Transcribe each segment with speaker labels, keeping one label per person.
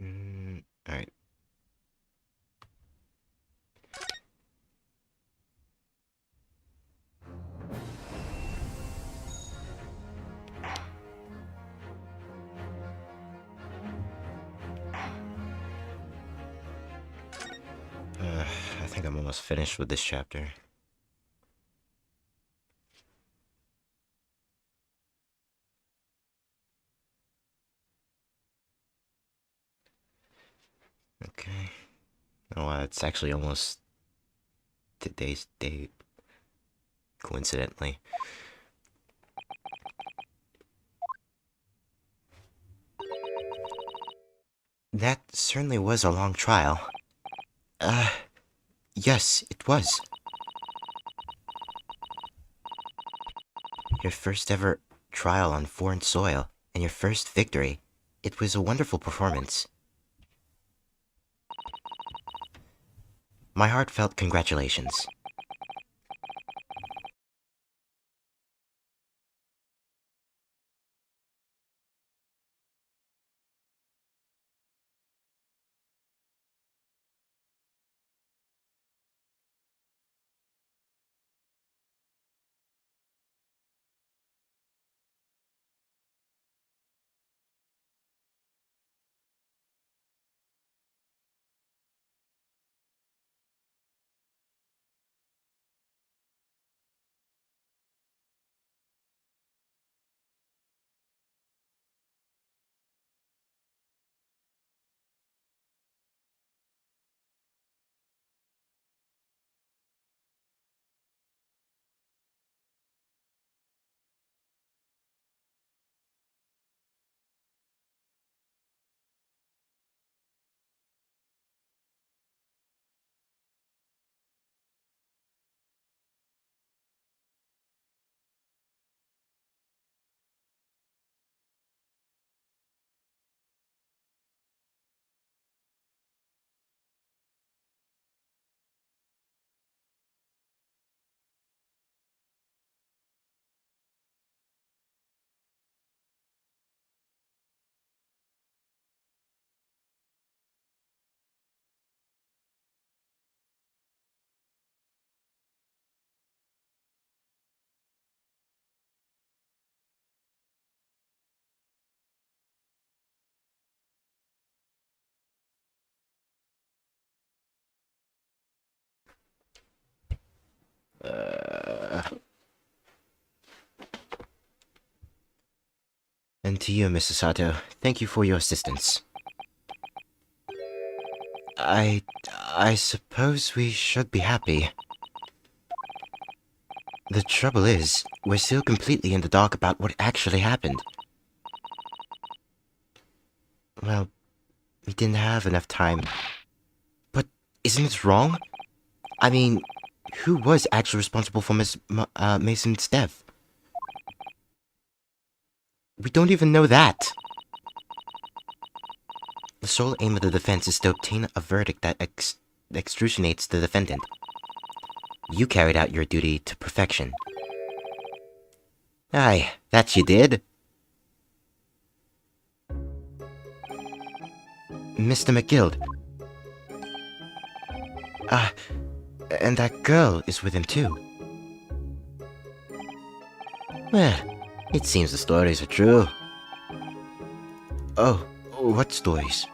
Speaker 1: Alright. I think I'm almost finished with this chapter. Okay. Oh, it's actually almost today's date, coincidentally. That certainly was a long trial. Yes, it was. Your first ever trial on foreign soil, and your first victory. It was a wonderful performance. My heartfelt congratulations. And to you, Mrs. Sato, thank you for your assistance. I... I suppose we should be happy. The trouble is, we're still completely in the dark about what actually happened. Well, we didn't have enough time. But isn't it wrong? I mean, who was actually responsible for Mason's death? We don't even know that. The sole aim of the defense is to obtain a verdict that extradites the defendant. You carried out your duty to perfection. Aye, that you did. Mr. McGill. And that girl is with him too. Well, it seems the stories are true. Oh, what stories?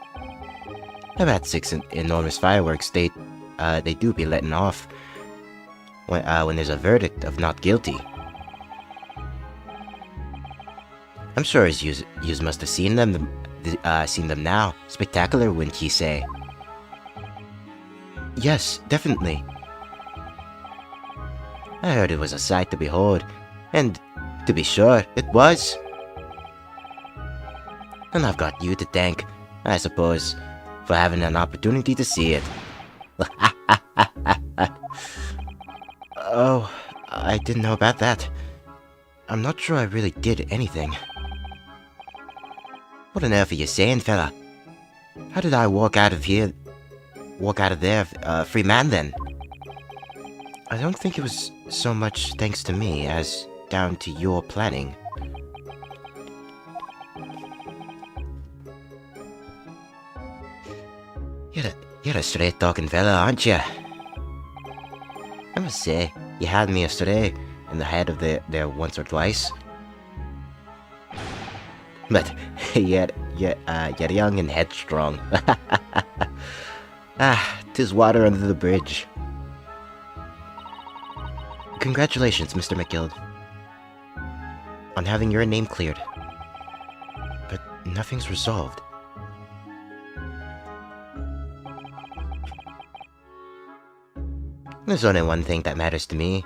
Speaker 1: About 6 enormous fireworks they do be letting off when there's a verdict of not guilty. I'm sure as yous must have seen them now. Spectacular, wouldn't ye say? Yes, definitely. I heard it was a sight to behold, and to be sure, it was. And I've got you to thank, I suppose, for having an opportunity to see it. Oh, I didn't know about that. I'm not sure I really did anything. What on earth are you saying, fella? How did I walk out of there, free man then? I don't think it was so much thanks to me as down to your planning. You're a straight-talking fella, aren't you? I must say, you had me astray in the head of there once or twice. But you're young and headstrong. Ah, 'tis water under the bridge. Congratulations, Mr. McGill, on having your name cleared. But nothing's resolved. There's only one thing that matters to me.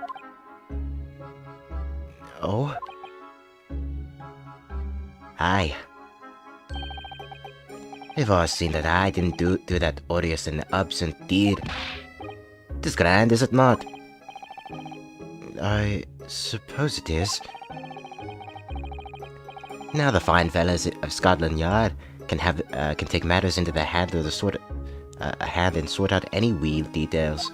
Speaker 1: Oh? Aye. They've all seen that I didn't do that odious and absent deed. 'Tis grand, is it not? I suppose it is. Now the fine fellas of Scotland Yard can take matters into their hand and sort out any wee details.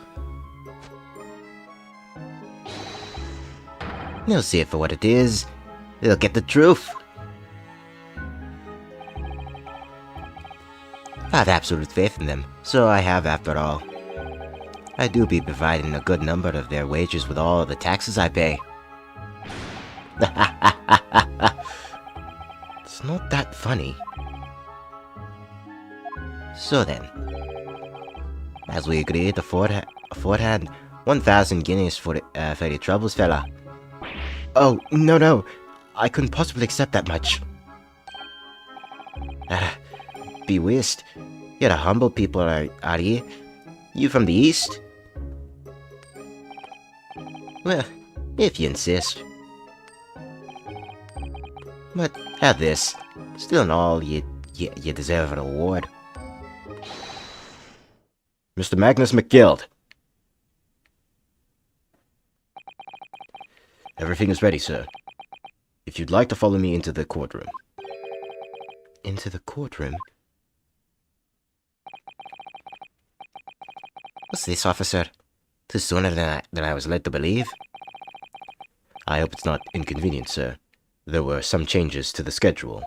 Speaker 1: They'll see it for what it is. They'll get the truth. I have absolute faith in them, so I have after all. I do be providing a good number of their wages with all the taxes I pay. It's not that funny. So then, as we agreed aforehand, 1,000 guineas for your troubles, fella. Oh, no, I couldn't possibly accept that much. Be whist. You're a humble people, are ye? You from the east? Well, if you insist. But have this. Still in all, you deserve an award. Mr. Magnus McGill. Everything is ready, sir. If you'd like to follow me into the courtroom. Into the courtroom? What's this, officer? 'Tis sooner than I was led to believe. I hope it's not inconvenient, sir. There were some changes to the schedule.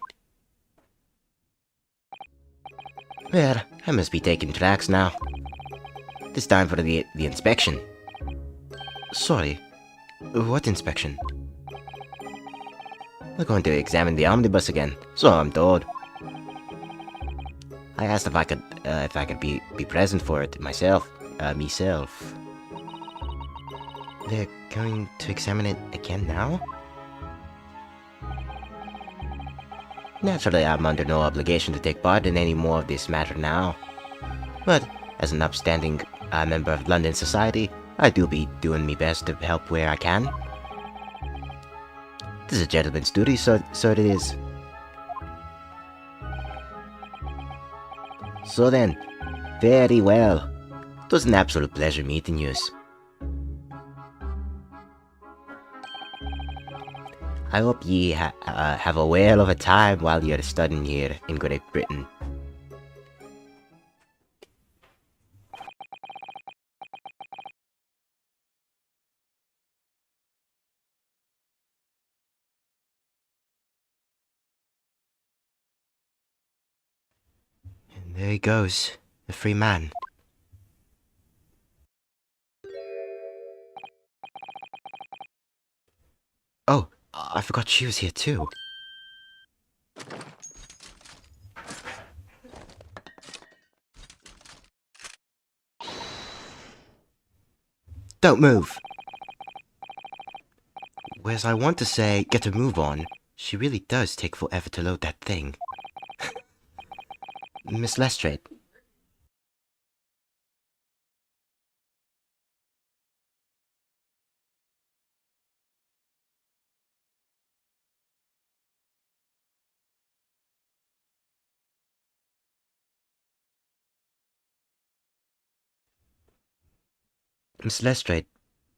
Speaker 1: Well, I must be taking tracks now. It's time for the inspection. Sorry, what inspection? We're going to examine the omnibus again, so I'm told. I asked if I could be present for it myself. They're going to examine it again now? Naturally, I'm under no obligation to take part in any more of this matter now. But, as an upstanding member of London society, I do be doing my best to help where I can. This is a gentleman's duty, so it is. So then, very well. It was an absolute pleasure meeting yous. I hope ye have a whale of a time while you're studying here in Great Britain. And there he goes, the free man. Oh, I forgot she was here too. Don't move! Whereas I want to say, get a move on, she really does take full effort to load that thing. Miss Lestrade. Miss Lestrade,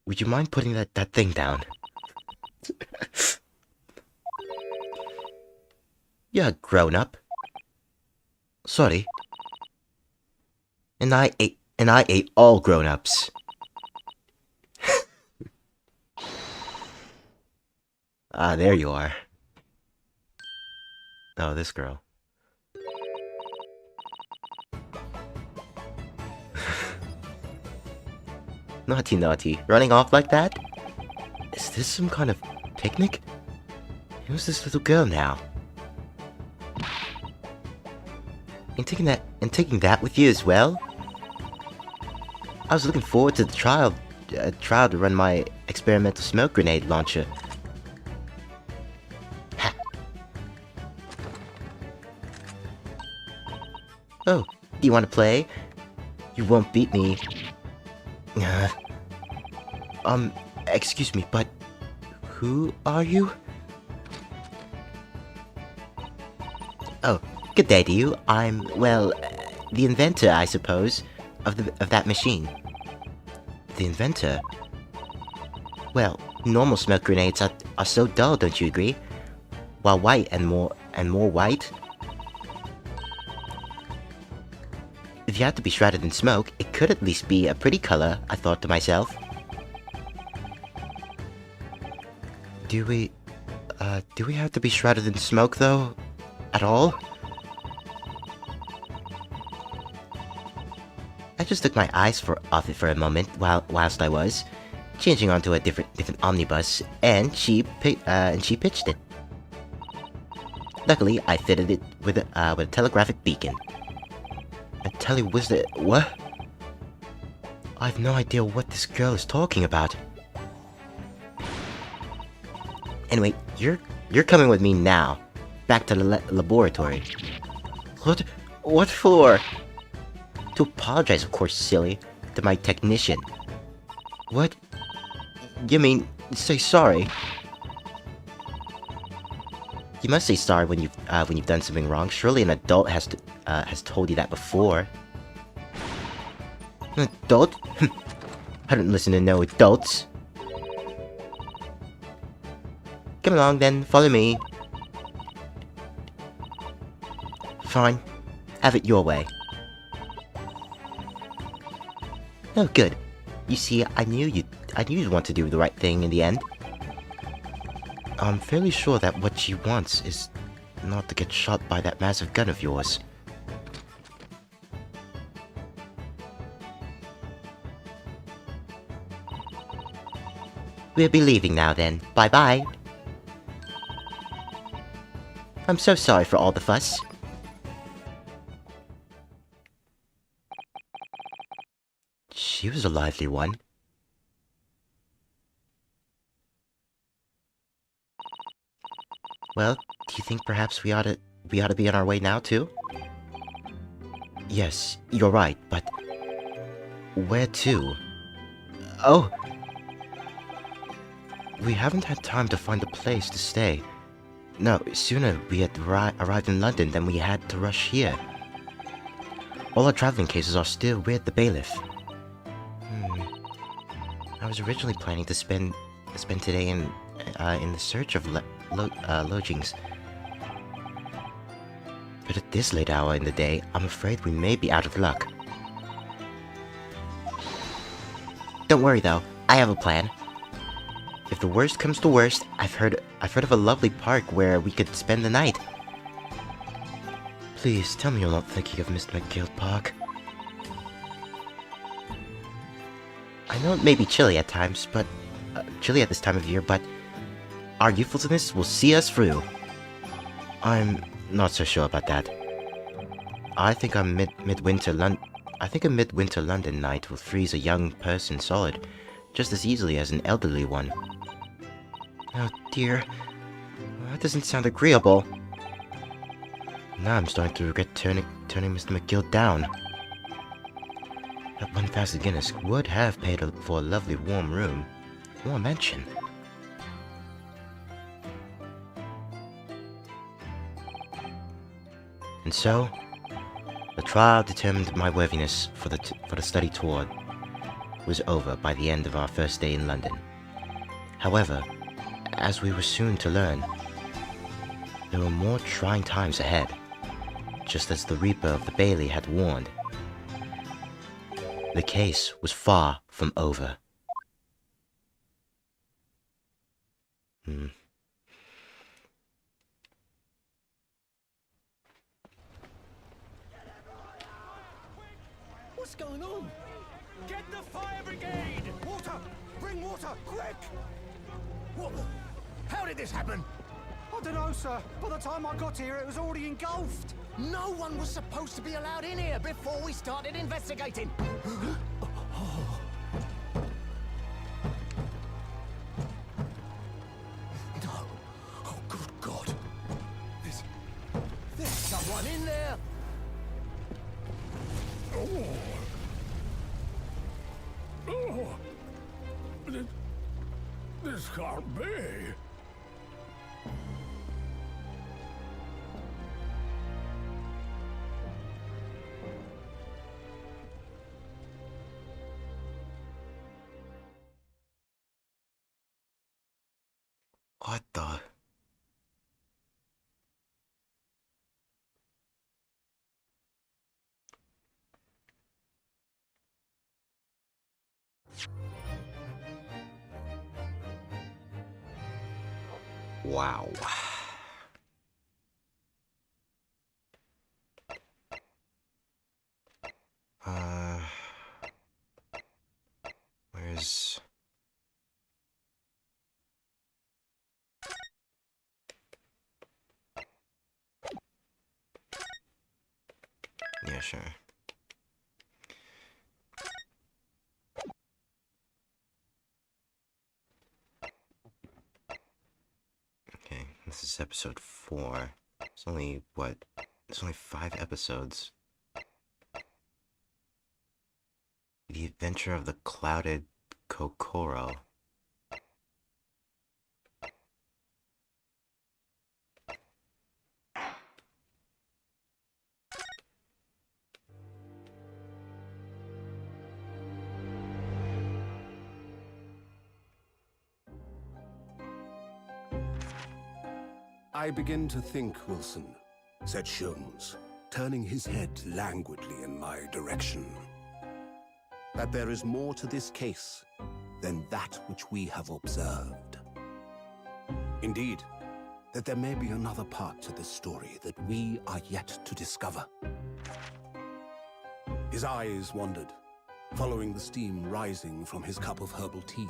Speaker 1: would you mind putting that thing down? You're a grown-up. Sorry. And I ate all grown-ups. Ah, there you are. Oh, this girl. Naughty, naughty. Running off like that? Is this some kind of picnic? Who's this little girl now? And taking that with you as well? I was looking forward to the trial to run my experimental smoke grenade launcher. Ha. Oh, do you want to play? You won't beat me. Excuse me, but who are you? Oh, good day to you. I'm, well, the inventor, I suppose, of that machine. The inventor? Well, normal smoke grenades are so dull, don't you agree? While white and more white. If you had to be shrouded in smoke, it could at least be a pretty color, I thought to myself. Do we have to be shrouded in smoke, though? At all? I just took my eyes off it for a moment whilst I was changing onto a different omnibus, and she pitched it. Luckily, I fitted it with a telegraphic beacon. What? I have no idea what this girl is talking about. Anyway, you're coming with me now, back to the laboratory. What for? To apologize, of course, silly, to my technician. What? You mean, say sorry? You must say sorry when you've done something wrong. Surely an adult has told you that before. An adult? I don't listen to no adults. Come along then, follow me. Fine, have it your way. Oh, good. You see, I knew you'd want to do the right thing in the end. I'm fairly sure that what she wants is not to get shot by that massive gun of yours. We'll be leaving now then. Bye-bye. I'm so sorry for all the fuss. She was a lively one. Well, do you think perhaps we ought to be on our way now too? Yes, you're right, but where to? Oh! We haven't had time to find a place to stay. No, sooner we had arrived in London than we had to rush here. All our traveling cases are still with the bailiff. I was originally planning to spend today in the search of lodgings. But at this late hour in the day, I'm afraid we may be out of luck. Don't worry though, I have a plan. If the worst comes to worst, I've heard of a lovely park where we could spend the night. Please, tell me you're not thinking of Mr. McGill Park. I know it may be chilly at times, but... chilly at this time of year, but... our youthfulness will see us through. I'm not so sure about that. I think a midwinter London night will freeze a young person solid, just as easily as an elderly one. Oh dear, that doesn't sound agreeable. Now I'm starting to regret turning Mr. McGill down. That 1,000 Guinness would have paid for a lovely warm room, or a mansion. And so, the trial determined my worthiness for the study tour was over by the end of our first day in London. However, as we were soon to learn, there were more trying times ahead, just as the Reaper of the Bailey had warned. The case was far from over.
Speaker 2: What's going on? Get the fire brigade!
Speaker 3: Water! Bring water, quick! What the... How did this happen?
Speaker 4: I don't know, sir. By the time I got here, it was already engulfed.
Speaker 3: No one was supposed to be allowed in here before we started investigating. No. Oh, good God. There's someone in there.
Speaker 2: This can't be.
Speaker 1: What the? Wow. Where's... Yeah, sure. Okay, this is episode 4. It's only, what? It's only 5 episodes. The Adventure of the Clouded Kokoro.
Speaker 5: I begin to think, Wilson, said Sholmes, turning his head languidly in my direction, that there is more to this case than that which we have observed. Indeed, that there may be another part to this story that we are yet to discover. His eyes wandered, following the steam rising from his cup of herbal tea,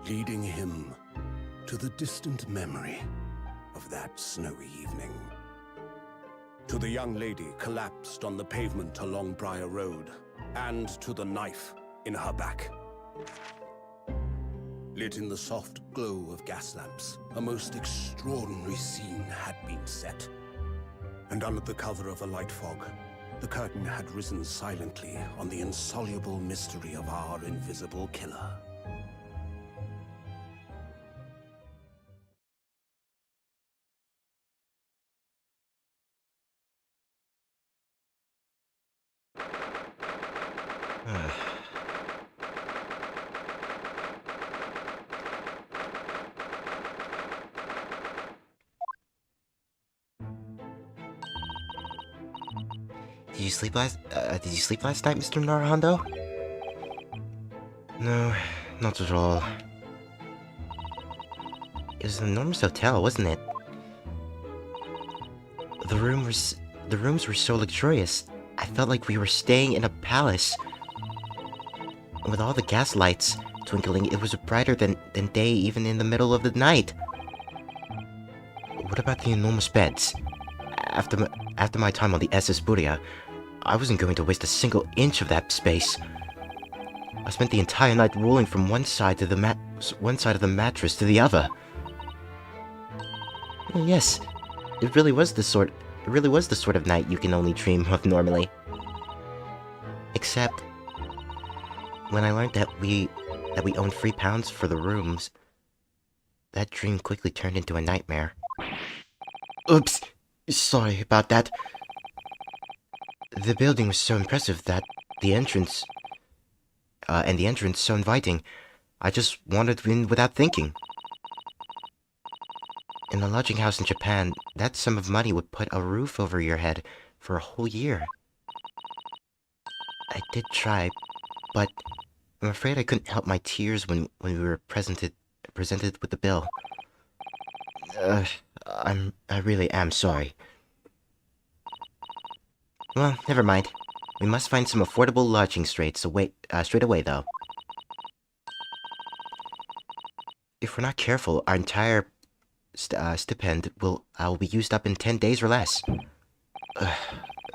Speaker 5: leading him to the distant memory of that snowy evening. To the young lady collapsed on the pavement along Briar Road, and to the knife in her back. Lit in the soft glow of gas lamps, a most extraordinary scene had been set. And under the cover of a light fog, the curtain had risen silently on the insoluble mystery of our invisible killer.
Speaker 1: Did you sleep last night, Mr. Naruhondo? No, not at all. It was an enormous hotel, wasn't it? The rooms were so luxurious. I felt like we were staying in a palace. And with all the gas lights twinkling, it was brighter than day even in the middle of the night. What about the enormous beds? After my time on the SS Buria, I wasn't going to waste a single inch of that space. I spent the entire night rolling from one side of the mattress to the other. Well, yes, it really was the sort of night you can only dream of normally. Except when I learned that we owned free pounds for the rooms, that dream quickly turned into a nightmare. Oops, sorry about that. The building was so impressive that the entrance so inviting, I just wandered in without thinking. In a lodging house in Japan, that sum of money would put a roof over your head for a whole year. I did try, but I'm afraid I couldn't help my tears when we were presented with the bill. I really am sorry. Well, never mind. We must find some affordable lodging straight away, though. If we're not careful, our entire stipend will be used up in 10 days or less.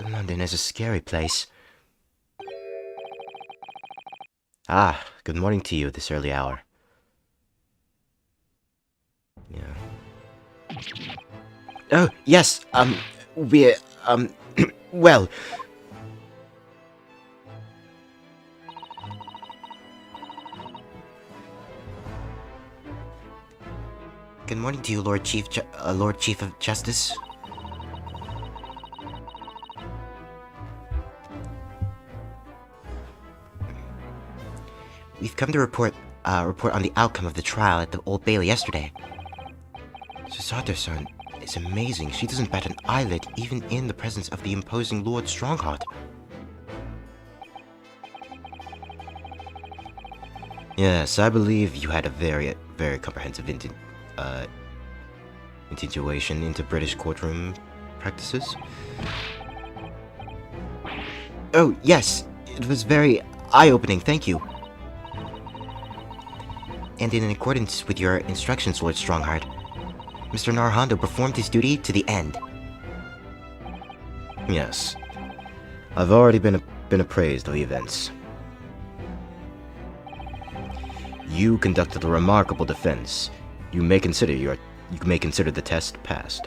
Speaker 1: London is a scary place. Ah, good morning to you this early hour. Yeah. Oh, yes, we're, well... Good morning to you, Lord Chief of Justice. We've come to report on the outcome of the trial at the Old Bailey yesterday. Susato-san is amazing. She doesn't bat an eyelid even in the presence of the imposing Lord Strongheart. Yes, I believe you had a very, very comprehensive intuition into British courtroom practices. Oh, yes, it was very eye-opening, thank you. And in accordance with your instructions, Lord Strongheart, Mr. Narhondo performed his duty to the end. Yes. I've already been appraised of the events. You conducted a remarkable defense. You may consider the test passed.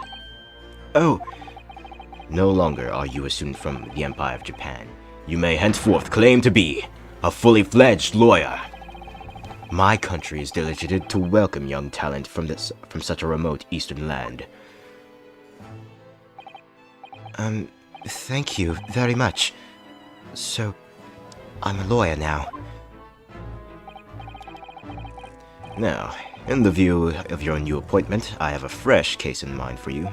Speaker 1: Oh! No longer are you a student from the Empire of Japan. You may henceforth claim to be a fully fledged lawyer. My country is delighted to welcome young talent from such a remote eastern land. Thank you very much. So, I'm a lawyer now. Now, in the view of your new appointment, I have a fresh case in mind for you.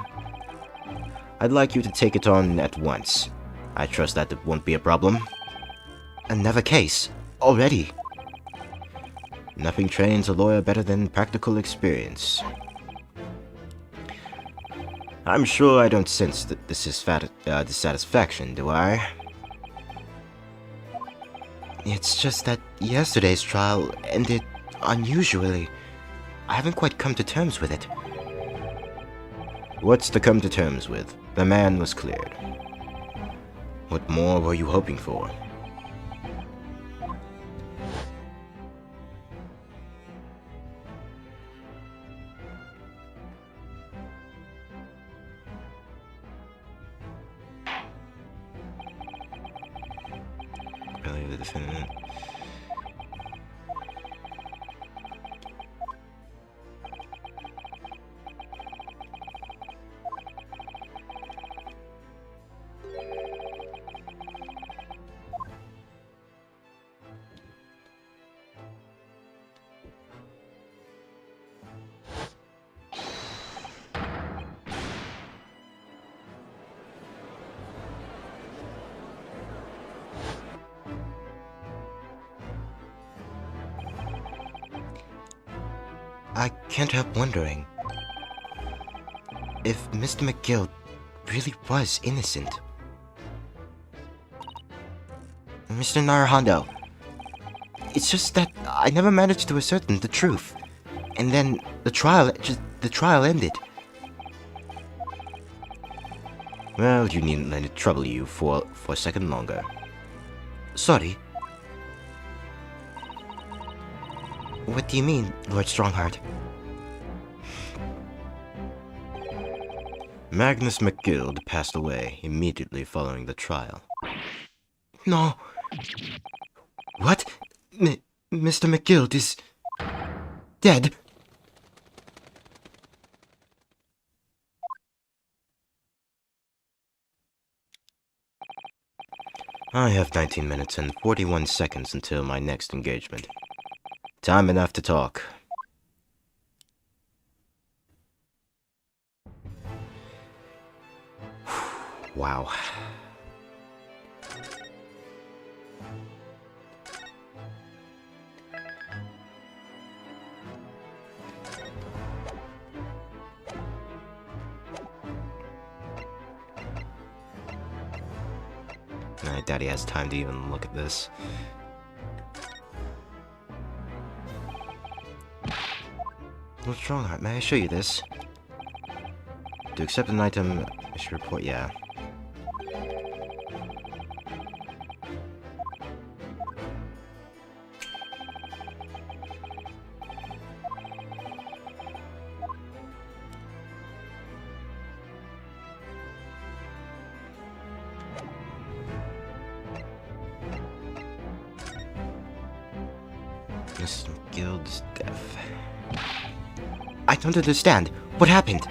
Speaker 1: I'd like you to take it on at once. I trust that it won't be a problem. Another case? Already? Nothing trains a lawyer better than practical experience. I'm sure I don't sense dissatisfaction, do I? It's just that yesterday's trial ended unusually. I haven't quite come to terms with it. What's to come to terms with? The man was cleared. What more were you hoping for? Really, the defendant. I can't help wondering if Mr. McGill really was innocent. Mr. Naruhondo, it's just that I never managed to ascertain the truth. And then the trial ended. Well, you needn't let it trouble you for a second longer. Sorry. What do you mean, Lord Strongheart? Magnus McGill passed away immediately following the trial. No. What? Mr. McGill is dead? I have 19 minutes and 41 seconds until my next engagement. Time enough to talk. Wow. My daddy has time to even look at this. What's wrong, Art? May I show you this? To accept an item, I should report, yeah. Mr. McGill's death. I don't understand. What happened?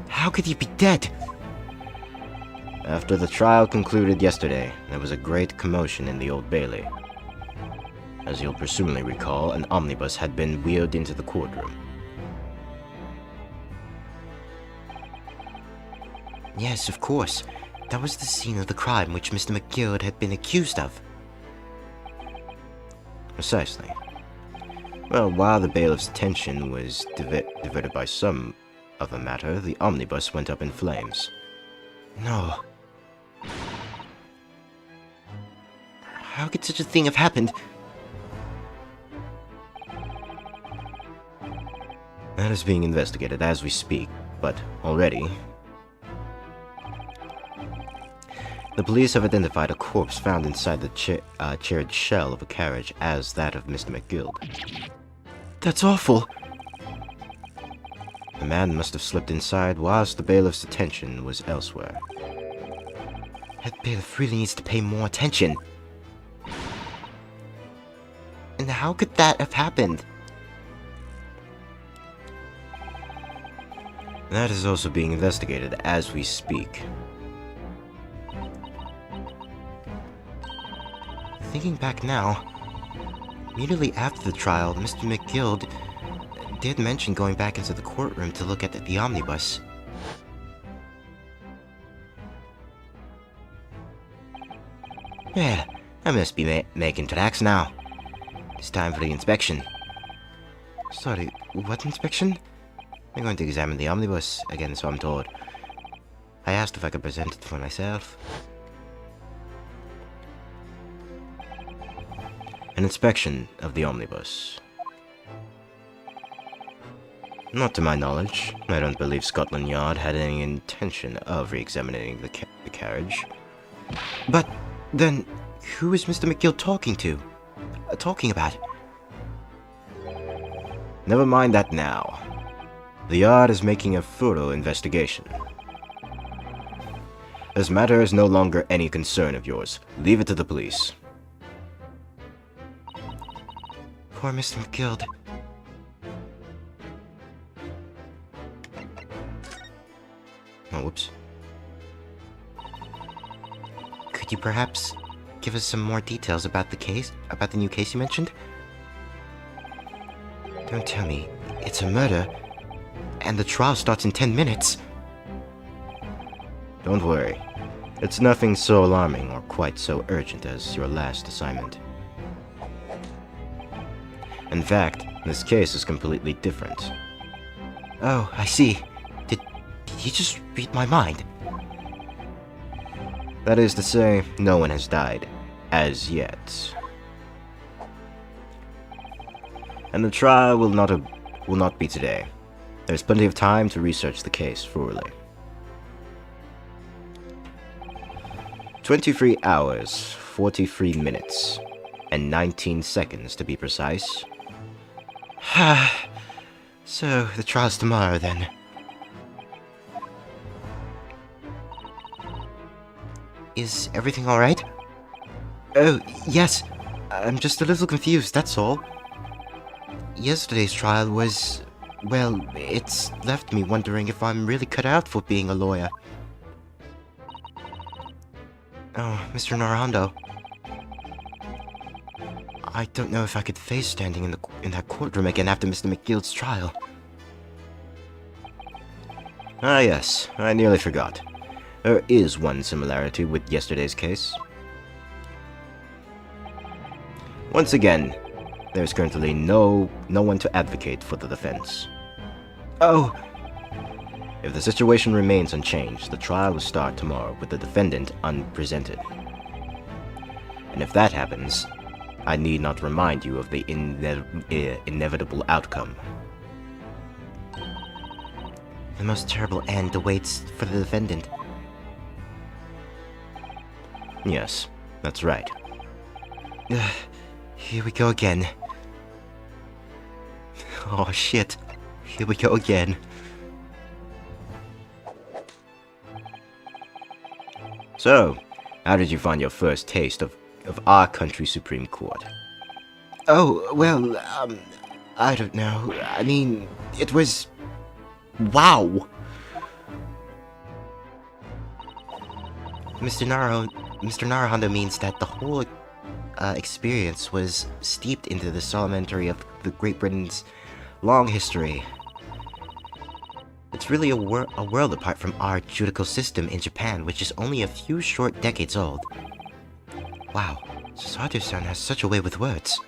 Speaker 1: How could he be dead? After the trial concluded yesterday, there was a great commotion in the Old Bailey. As you'll presumably recall, an omnibus had been wheeled into the courtroom. Yes, of course. That was the scene of the crime which Mr. McGill had been accused of. Precisely. Well, while the bailiff's attention was diverted by some other matter, the omnibus went up in flames. No. How could such a thing have happened? That is being investigated as we speak, but already... The police have identified a corpse found inside the charred shell of a carriage as that of Mr. McGill. That's awful! The man must have slipped inside whilst the bailiff's attention was elsewhere. That bailiff really needs to pay more attention. And how could that have happened? That is also being investigated as we speak. Thinking back now, immediately after the trial, Mr. McGill did mention going back into the courtroom to look at the omnibus. Yeah, I must be making tracks now. It's time for the inspection. Sorry, what inspection? I'm going to examine the omnibus again, so I'm told. I asked if I could present it for myself. An inspection of the omnibus. Not to my knowledge. I don't believe Scotland Yard had any intention of re-examining the carriage. But then, who is Mr. McGill talking to? Talking about? Never mind that now. The Yard is making a thorough investigation. This matter is no longer any concern of yours. Leave it to the police. Poor Mr. McGill. Oh, whoops. Could you perhaps give us some more details about the case? About the new case you mentioned? Don't tell me it's a murder, and the trial starts in 10 minutes. Don't worry. It's nothing so alarming or quite so urgent as your last assignment. In fact, this case is completely different. Oh, I see. Did he just read my mind? That is to say, no one has died. As yet. And the trial will not be today. There's plenty of time to research the case thoroughly. 23 hours, 43 minutes, and 19 seconds to be precise. So, the trial's tomorrow then. Is everything alright? Oh, yes. I'm just a little confused, that's all. Yesterday's trial was... well, it's left me wondering if I'm really cut out for being a lawyer. Oh, Mr. Norando. I don't know if I could face standing in that courtroom again after Mr. McGill's trial. Ah yes, I nearly forgot. There is one similarity with yesterday's case. Once again, there's currently no one to advocate for the defense. Oh! If the situation remains unchanged, the trial will start tomorrow with the defendant unpresented. And if that happens, I need not remind you of the inevitable outcome.
Speaker 6: The most terrible end awaits for the defendant.
Speaker 1: Yes, that's right.
Speaker 6: Here we go again. Oh shit. Here we go again.
Speaker 1: So, how did you find your first taste of our country's Supreme Court?
Speaker 6: Oh, well, I don't know. I mean, it was... wow! Mr. Naruhondo means that the whole experience was steeped into the solemnity of the Great Britain's long history. It's really a world apart from our judicial system in Japan, which is only a few short decades old. Wow, Sasato-san has such a way with words.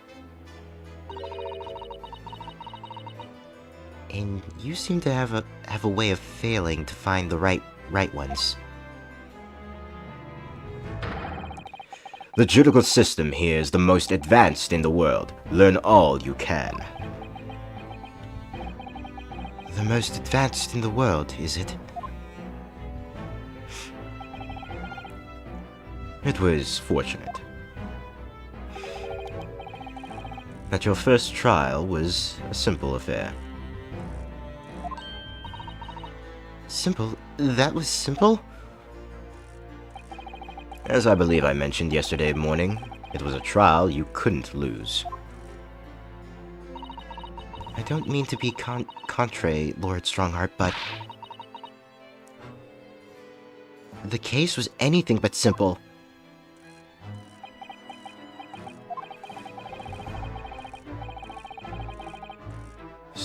Speaker 6: And you seem to have a way of failing to find the right ones.
Speaker 1: The judicial system here is the most advanced in the world. Learn all you can.
Speaker 6: The most advanced in the world, is it?
Speaker 1: It was fortunate that your first trial was a simple affair.
Speaker 6: Simple? That was simple?
Speaker 1: As I believe I mentioned yesterday morning, it was a trial you couldn't lose.
Speaker 6: I don't mean to be contrary, Lord Strongheart, but... the case was anything but simple.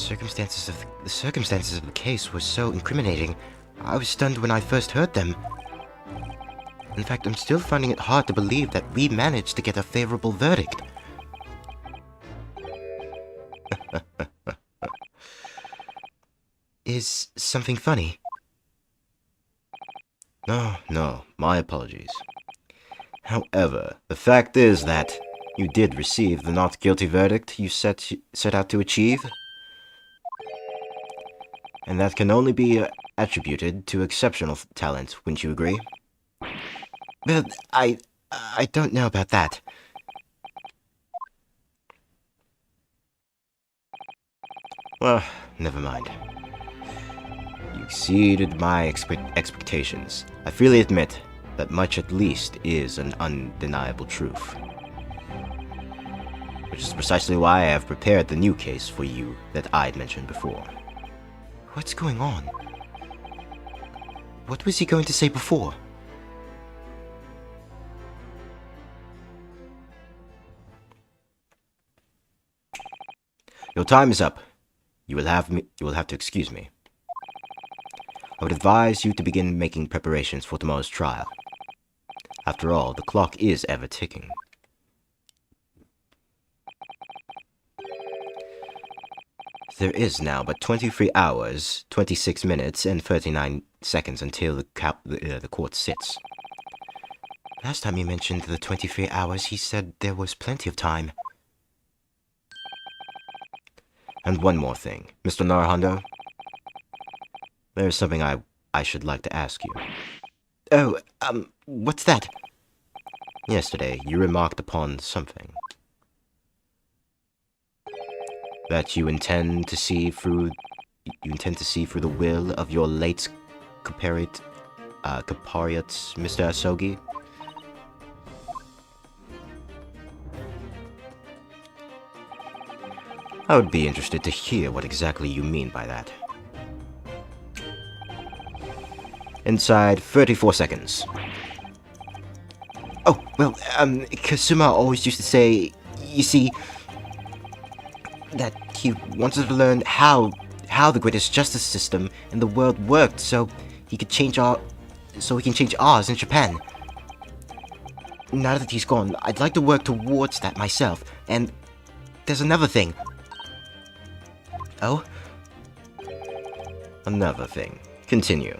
Speaker 6: The circumstances of the case were so incriminating. I was stunned when I first heard them. In fact, I'm still finding it hard to believe that we managed to get a favorable verdict. Is something funny?
Speaker 1: No, my apologies. However, the fact is that you did receive the not guilty verdict you set out to achieve. And that can only be attributed to exceptional talent, wouldn't you agree?
Speaker 6: Well, I don't know about that.
Speaker 1: Well, never mind. You exceeded my expectations. I freely admit that much at least is an undeniable truth. Which is precisely why I have prepared the new case for you that I'd mentioned before.
Speaker 6: What's going on? What was he going to say before?
Speaker 1: Your time is up. You will have to excuse me. I would advise you to begin making preparations for tomorrow's trial. After all, the clock is ever ticking. There is now but 23 hours, 26 minutes, and 39 seconds until the court sits.
Speaker 6: Last time you mentioned the 23 hours, he said there was plenty of time.
Speaker 1: And one more thing, Mr. Naruhondo. There is something I should like to ask you.
Speaker 6: Oh, what's that?
Speaker 1: Yesterday, you remarked upon something. That you intend to see through the will of your late compatriot, Mr. Asogi. I would be interested to hear what exactly you mean by that. Inside 34 seconds.
Speaker 6: Oh, well, Kasuma always used to say, you see, that he wanted to learn how the greatest justice system in the world worked so he can change ours in Japan. Now that he's gone, I'd like to work towards that myself, and there's another thing. Oh?
Speaker 1: Another thing. Continue.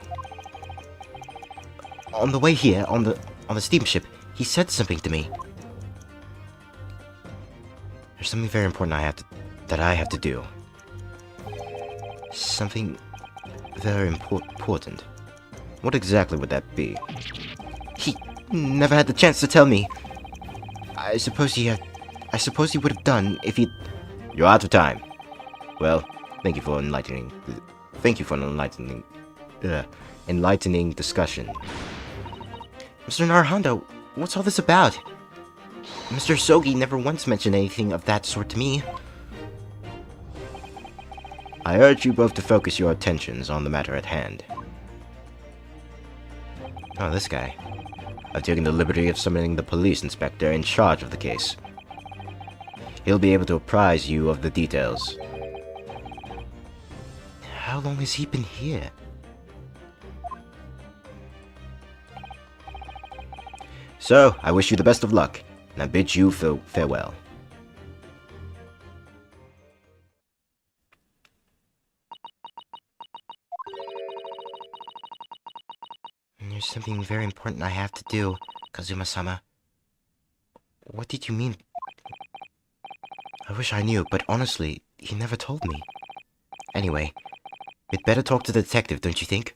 Speaker 6: On the way here, on the steamship, he said something to me.
Speaker 1: There's something very important that I have to do. Something very important. What exactly would that be? He never had the chance to tell me. I suppose he would have done if he... You're out of time. Well, thank you for an enlightening discussion. Mr. Narhando, what's all this about? Mr. Sogi never once mentioned anything of that sort to me. I urge you both to focus your attentions on the matter at hand. Oh, this guy. I've taken the liberty of summoning the police inspector in charge of the case. He'll be able to apprise you of the details. How long has he been here? So, I wish you the best of luck, and I bid you farewell. There's something very important I have to do, Kazuma-sama. What did you mean? I wish I knew, but honestly, he never told me. Anyway, we'd better talk to the detective, don't you think?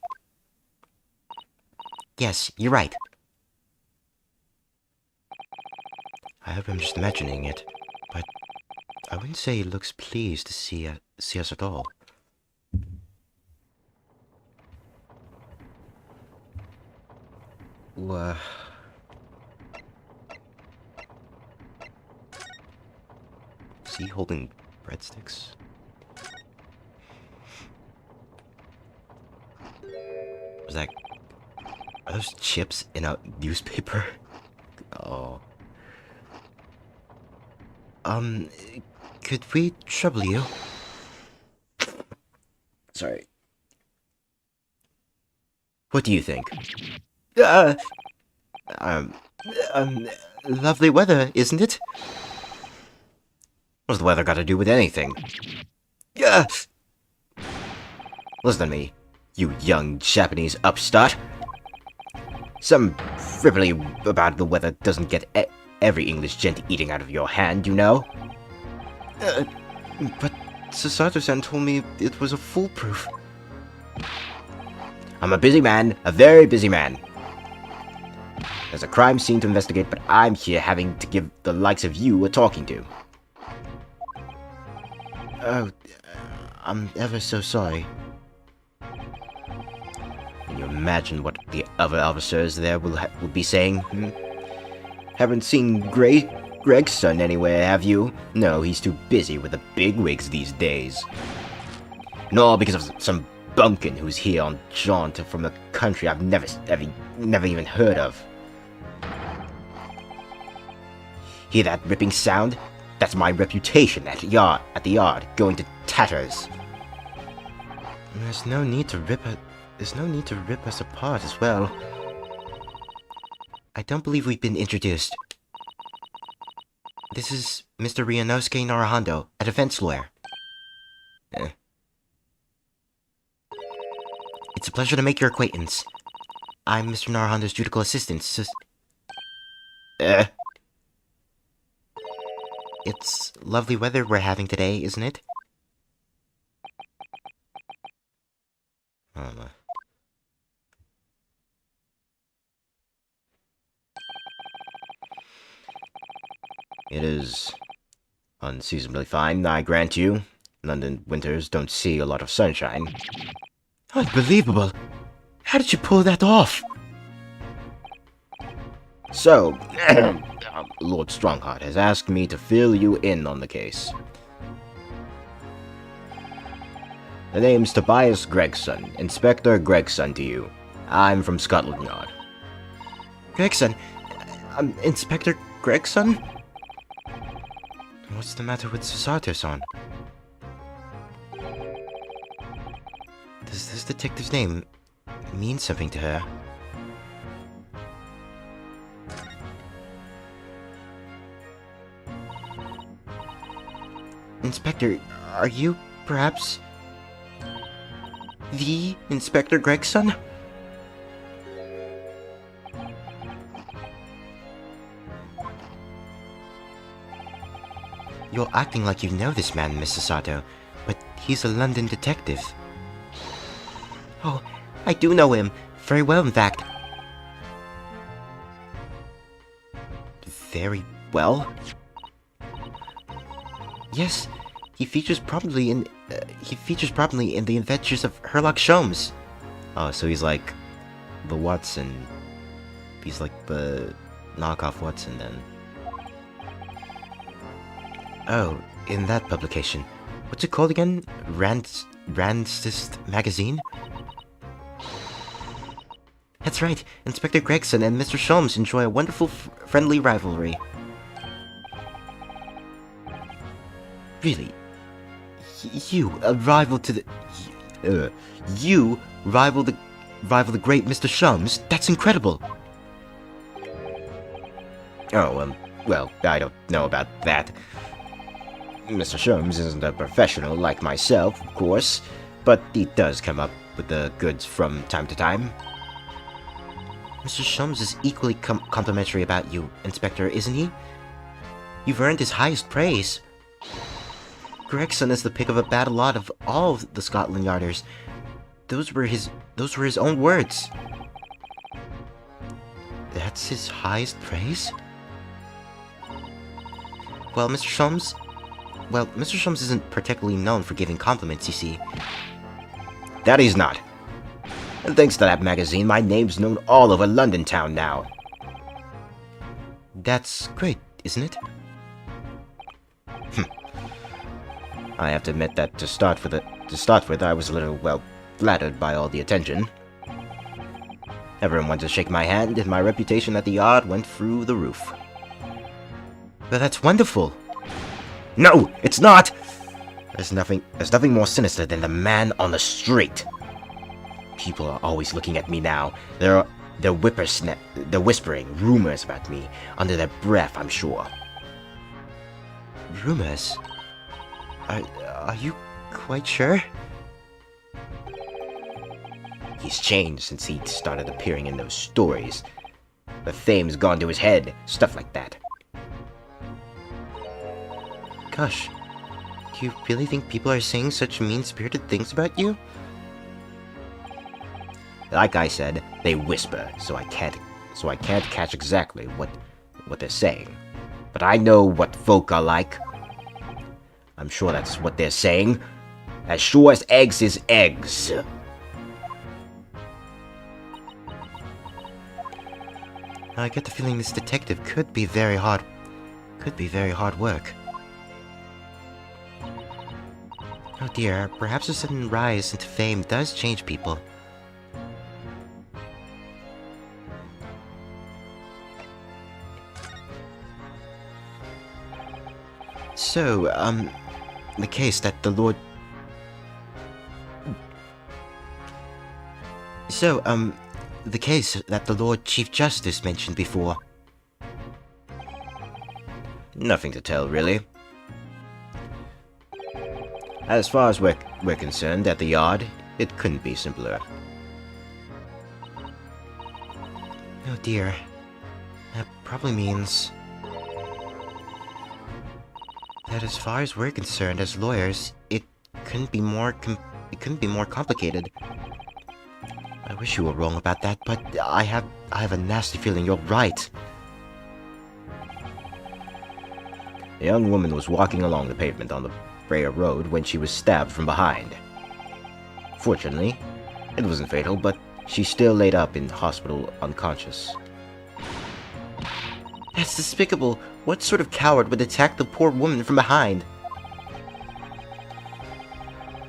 Speaker 1: Yes, you're right. I hope I'm just imagining it, but I wouldn't say he looks pleased to see us at all. Is he holding breadsticks? Was that... Are those chips in a newspaper? Oh. Could we trouble you? Sorry. What do you think? Lovely weather, isn't it? What's the weather got to do with anything? Listen to me, you young Japanese upstart. Some frivolity about the weather doesn't get every English gent eating out of your hand, you know? But Sasato-san told me it was a foolproof. I'm a busy man, a very busy man. There's a crime scene to investigate, but I'm here having to give the likes of you a talking to. Oh, I'm ever so sorry. Can you imagine what the other officers there will be saying? Haven't seen Greg's son anywhere, have you? No, he's too busy with the bigwigs these days. And all because of some bumpkin who's here on jaunt from a country I've never even heard of. Hear that ripping sound? That's my reputation at the yard, going to tatters. There's no need to rip us apart as well. I don't believe we've been introduced. This is Mr. Ryunosuke Naruhondo, a defense lawyer. It's a pleasure to make your acquaintance. I'm Mr. Naruhondo's judicial assistant, It's lovely weather we're having today, isn't it? It is unseasonably fine, I grant you. London winters don't see a lot of sunshine. Unbelievable! How did you pull that off? So, Lord Strongheart has asked me to fill you in on the case. The name's Tobias Gregson, Inspector Gregson to you. I'm from Scotland Yard. Gregson? Inspector Gregson? What's the matter with Sasato-san? Does this detective's name mean something to her? Inspector, are you perhaps the Inspector Gregson? You're acting like you know this man, Mr. Sato, but he's a London detective.
Speaker 6: Oh, I do know him. Very well, in fact.
Speaker 1: Very well?
Speaker 6: Yes, he features prominently in the adventures of Sherlock Sholmes.
Speaker 1: Oh, so he's like the Watson. He's like the knockoff Watson then. Oh, in that publication. What's it called again? Randstist magazine?
Speaker 6: That's right, Inspector Gregson and Mr. Sholmes enjoy a wonderful friendly rivalry.
Speaker 1: Really? You, a rival to the... you rival the great Mr. Sholmes? That's incredible! Oh, well, I don't know about that. Mr. Sholmes isn't a professional like myself, of course, but he does come up with the goods from time to time.
Speaker 6: Mr. Sholmes is equally complimentary about you, Inspector, isn't he? You've earned his highest praise. Gregson is the pick of a bad lot of all of the Scotland Yarders. Those were his own words.
Speaker 1: That's his highest praise?
Speaker 6: Well, Mr. Sholmes isn't particularly known for giving compliments, you see.
Speaker 1: That he's not. And thanks to that magazine, my name's known all over London town now.
Speaker 6: That's great, isn't it?
Speaker 1: I have to admit that to start with, I was a little, well, flattered by all the attention. Everyone wanted to shake my hand, and my reputation at the Yard went through the roof.
Speaker 6: But that's wonderful.
Speaker 1: No, it's not! There's nothing more sinister than the man on the street. People are always looking at me now. They're whispering rumors about me under their breath, I'm sure.
Speaker 6: Rumors? Are you quite sure?
Speaker 1: He's changed since he started appearing in those stories. The fame's gone to his head, stuff like that.
Speaker 6: Gosh, do you really think people are saying such mean-spirited things about you?
Speaker 1: Like I said, they whisper, so I can't catch exactly what they're saying. But I know what folk are like. I'm sure that's what they're saying. As sure as eggs is eggs.
Speaker 6: I get the feeling this detective could be very hard work. Oh dear, perhaps a sudden rise into fame does change people. So, the case that the Lord... the case that the Lord Chief Justice mentioned before.
Speaker 1: Nothing to tell, really. As far as we're concerned at the Yard, it couldn't be simpler.
Speaker 6: Oh dear. That probably means... that as far as we're concerned as lawyers, it couldn't be more complicated. I wish you were wrong about that, but I have a nasty feeling you're right.
Speaker 1: A young woman was walking along the pavement on the Freya Road when she was stabbed from behind. Fortunately, it wasn't fatal, but she's still laid up in hospital unconscious.
Speaker 6: That's despicable. What sort of coward would attack the poor woman from behind?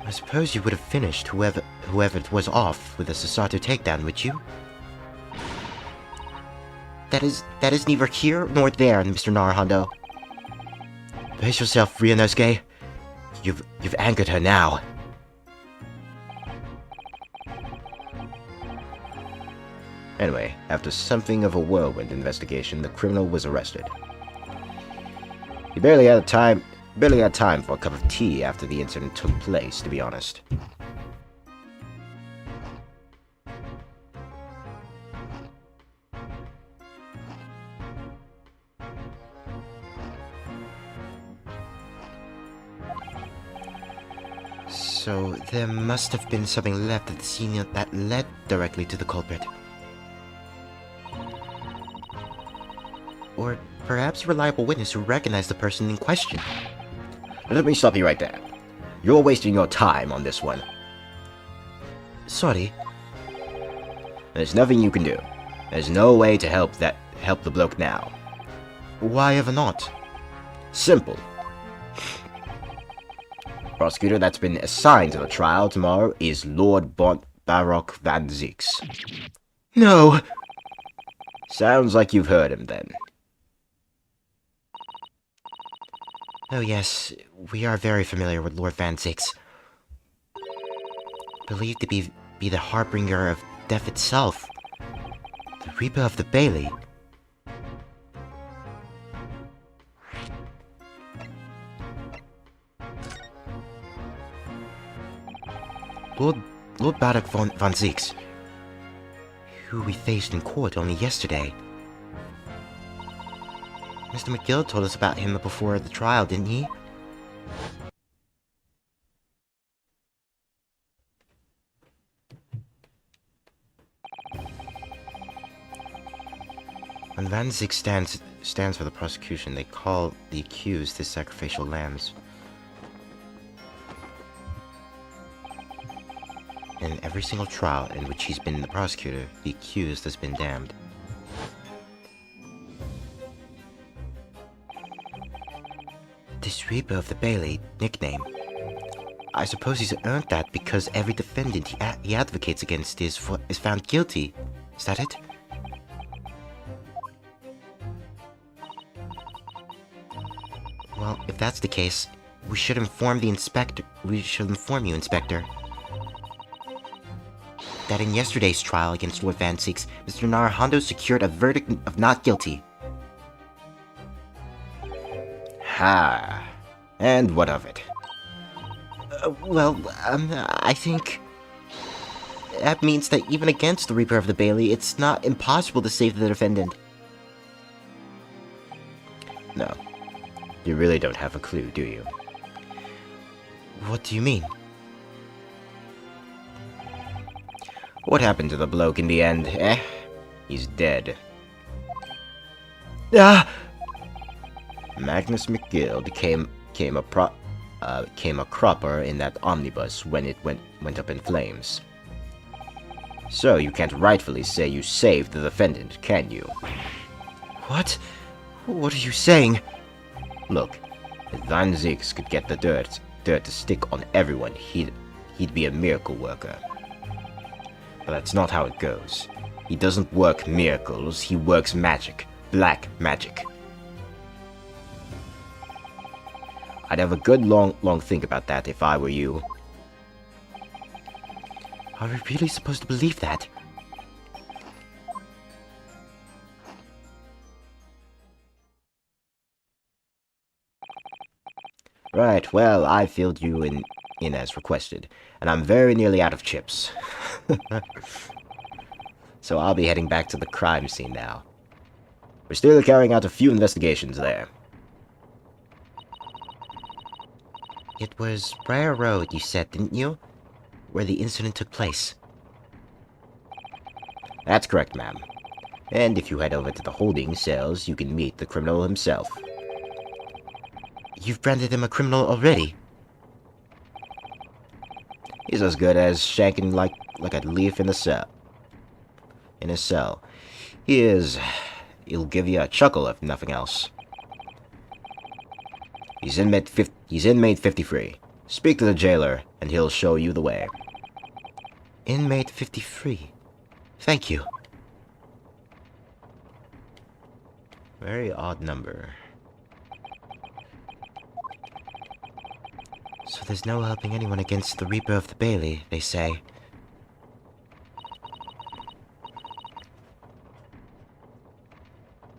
Speaker 6: I suppose you would have finished whoever was off with a Sasato takedown, would you? That is neither here nor there, Mr. Naruhondo.
Speaker 1: Pace yourself, Ryunosuke. You've angered her now. Anyway, after something of a whirlwind investigation, the criminal was arrested. He barely had time for a cup of tea after the incident took place, to be honest. So there must have been something left at the scene that led directly to the culprit. Or perhaps a reliable witness who recognized the person in question.
Speaker 6: Let me stop you right there. You're wasting your time on this one.
Speaker 1: Sorry.
Speaker 6: There's nothing you can do. There's no way to help the bloke now.
Speaker 1: Why ever not?
Speaker 6: Simple. Prosecutor that's been assigned to the trial tomorrow is Lord Baroque Van Zix.
Speaker 1: No!
Speaker 6: Sounds like you've heard him then.
Speaker 1: Oh yes, we are very familiar with Lord Van Zix. Believed to be the harbinger of death itself. The Reaper of the Bailey. Lord Baroque Van Zix, who we faced in court only yesterday. Mr. McGill told us about him before the trial, didn't he? When Van Zix stands for the prosecution, they call the accused his sacrificial lambs. In every single trial in which he's been the prosecutor, the accused has been damned. This Reaper of the Bailey nickname, I suppose he's earned that because every defendant he advocates against is found guilty. Is that it? Well, if that's the case, we should inform you, Inspector, that in yesterday's trial against Lord Van Zix, Mr. Naruhondo secured a verdict of not guilty.
Speaker 6: Ha! And what of it?
Speaker 1: I think that means that even against the Reaper of the Bailey, it's not impossible to save the defendant.
Speaker 6: No. You really don't have a clue, do you?
Speaker 1: What do you mean?
Speaker 6: What happened to the bloke in the end, eh? He's dead.
Speaker 1: Ah!
Speaker 6: Magnus McGill came a cropper in that omnibus when it went up in flames. So you can't rightfully say you saved the defendant, can you?
Speaker 1: What? What are you saying?
Speaker 6: Look, if Van Zix could get the dirt to stick on everyone, he'd be a miracle worker. But that's not how it goes. He doesn't work miracles, he works magic. Black magic. I'd have a good long think about that if I were you.
Speaker 1: Are we really supposed to believe that?
Speaker 6: Right, well, I filled you in as requested, and I'm very nearly out of chips. So I'll be heading back to the crime scene now. We're still carrying out a few investigations there.
Speaker 1: It was Briar Road, you said, didn't you? Where the incident took place.
Speaker 6: That's correct, ma'am. And if you head over to the holding cells, you can meet the criminal himself.
Speaker 1: You've branded him a criminal already.
Speaker 6: He's as good as shanking like a leaf in a cell. He'll give you a chuckle if nothing else. He's inmate 53. Speak to the jailer, and he'll show you the way.
Speaker 1: Inmate 53. Thank you.
Speaker 6: Very odd number.
Speaker 1: So there's no helping anyone against the Reaper of the Bailey, they say.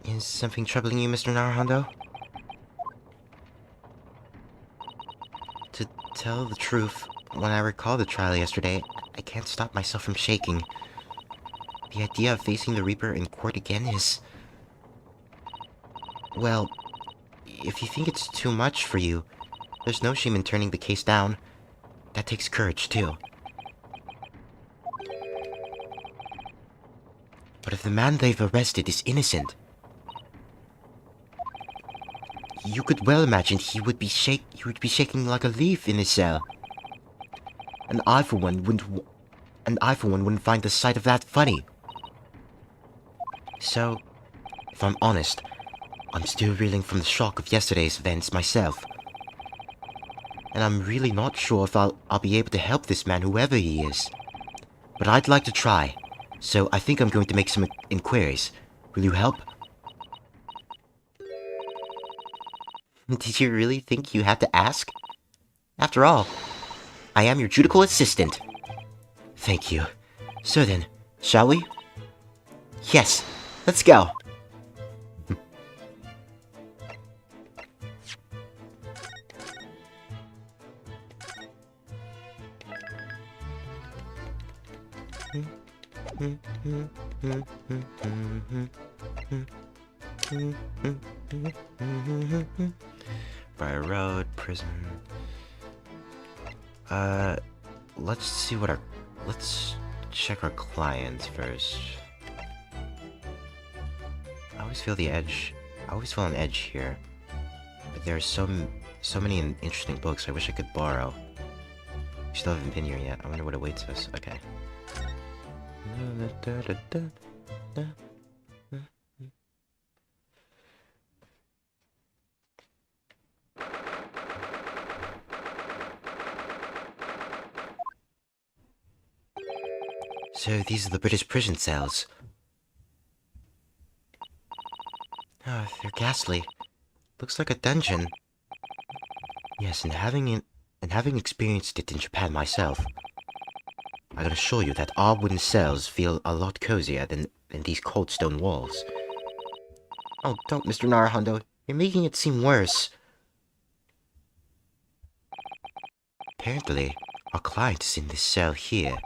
Speaker 1: Is something troubling you, Mr. Naruhondo? To tell the truth, when I recall the trial yesterday, I can't stop myself from shaking. The idea of facing the Reaper in court again is... Well, if you think it's too much for you, there's no shame in turning the case down. That takes courage, too. But if the man they've arrested is innocent, you could well imagine he would be shaking like a leaf in his cell. And I for one wouldn't find the sight of that funny. So, if I'm honest, I'm still reeling from the shock of yesterday's events myself. And I'm really not sure if I'll be able to help this man, whoever he is. But I'd like to try, so I think I'm going to make some inquiries. Will you help? Did you really think you had to ask? After all, I am your judicial assistant. Thank you. So then, shall we? Yes, let's go. By road, prison. Let's check our clients first. I always feel the edge. I always feel an edge here. But there are so many interesting books I wish I could borrow. We still haven't been here yet. I wonder what awaits us. Okay. So these are the British prison cells. Oh, they're ghastly. Looks like a dungeon. Yes, and having experienced it in Japan myself, I can assure you that our wooden cells feel a lot cozier than these cold stone walls. Oh, don't, Mr. Naruhondo. You're making it seem worse. Apparently, our client is in this cell here.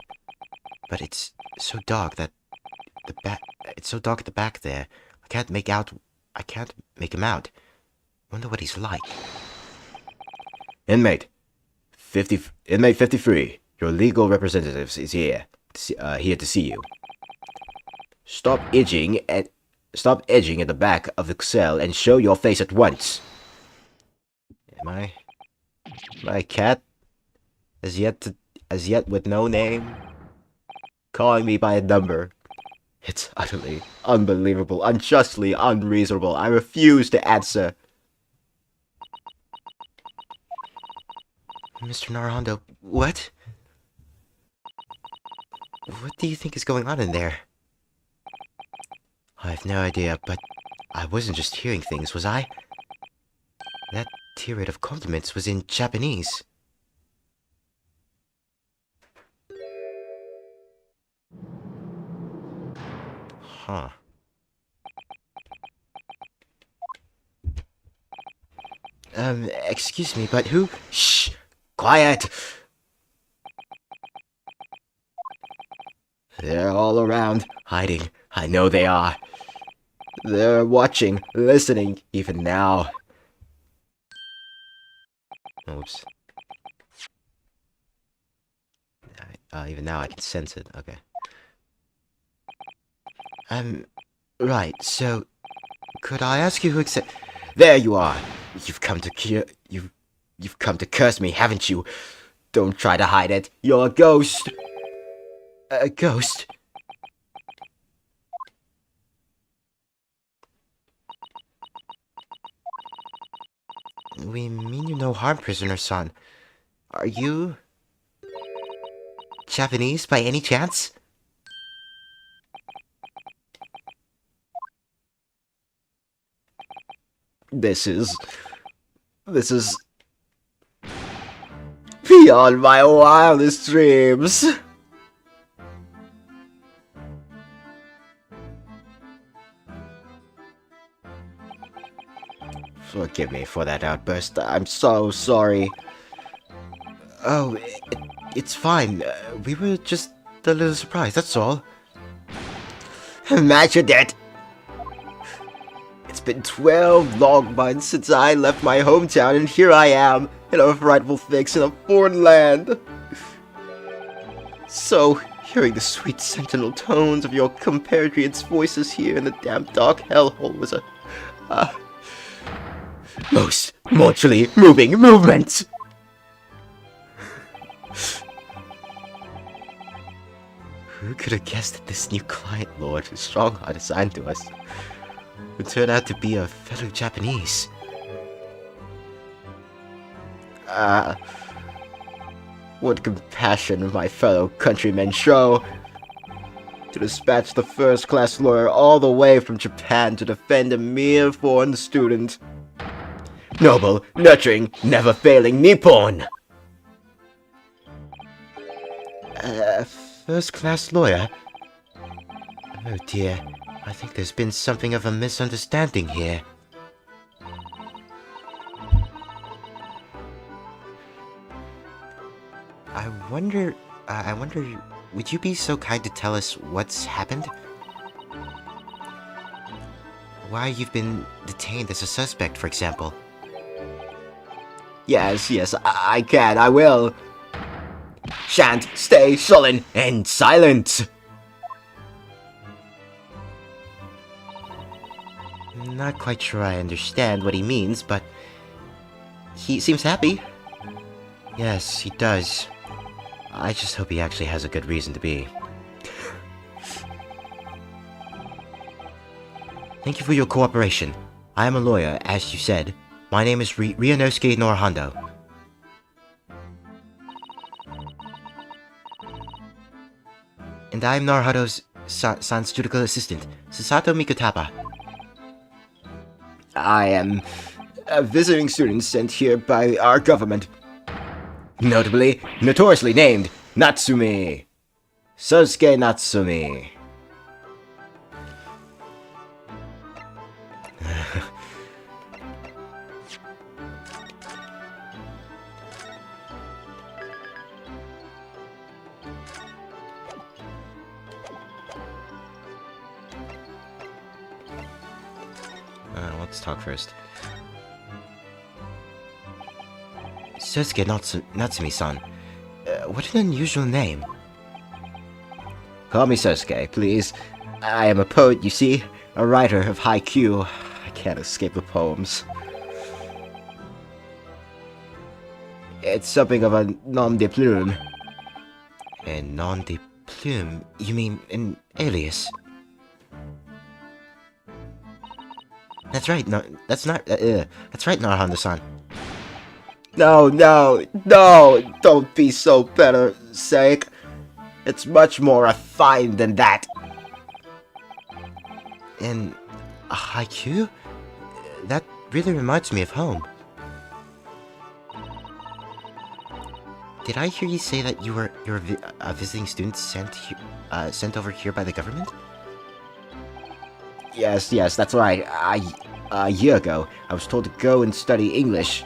Speaker 1: But it's so dark that it's so dark at the back there. I can't make him out. Wonder what he's like.
Speaker 6: Inmate 53, your legal representative is here to see you. Stop edging at the back of the cell and show your face at once. Am I a cat? As yet with no name? Calling me by a number. It's utterly unbelievable, unjustly unreasonable. I refuse to answer.
Speaker 1: Mr. Naruhondo, what? What do you think is going on in there? I have no idea, but I wasn't just hearing things, was I? That tirade of compliments was in Japanese. Huh. Excuse me, but who? Shh! Quiet!
Speaker 6: They're all around, hiding. I know they are. They're watching, listening, even now.
Speaker 1: Oops. Even now I can sense it. Okay. Right, so... Could I ask you who accept...
Speaker 6: There you are! You've come to curse me, haven't you? Don't try to hide it. You're a ghost!
Speaker 1: A ghost? We mean you no harm, prisoner-son. Are you... Japanese, by any chance?
Speaker 6: This is beyond my wildest dreams. Forgive me for that outburst. I'm so sorry.
Speaker 1: Oh, it's fine. We were just a little surprised, that's all.
Speaker 6: Imagine that! It's been 12 long months since I left my hometown, and here I am, in a frightful fix in a foreign land. So, hearing the sweet sentinel tones of your compatriots' voices here in the damp dark hellhole was a most mortally moving movement. Who could have guessed that this new client lord whose strongheart assigned to us would turn out to be a fellow Japanese? What compassion my fellow countrymen show to dispatch the first-class lawyer all the way from Japan to defend a mere foreign student. Noble, nurturing, never-failing Nippon! First-class lawyer? Oh dear, I think there's been something of a misunderstanding here. I wonder, would you be so kind to tell us what's happened? Why you've been detained as a suspect, for example? Yes, I can, I will. Shan't stay sullen and silent. Not quite sure I understand what he means, but he seems happy. Yes, he does. I just hope he actually has a good reason to be. Thank you for your cooperation. I am a lawyer, as you said. My name is Ryunosuke Norihando. And I am Norihando's son's judicial assistant, Sasato Mikutaba. I am a visiting student sent here by our government. Notoriously named Natsumi. Sosuke Natsumi. Let's talk first. Sosuke Natsumi-san. What an unusual name. Call me Sosuke, please. I am a poet, you see. A writer of haiku. I can't escape the poems. It's something of a nom de plume. A nom de plume? You mean an alias? That's right, that's right, Norihando-san. No, don't be so better sake. It's much more refined than that. In a haiku? That really reminds me of home. Did I hear you say that you're a visiting student sent over here by the government? Yes, that's right. A year ago, I was told to go and study English.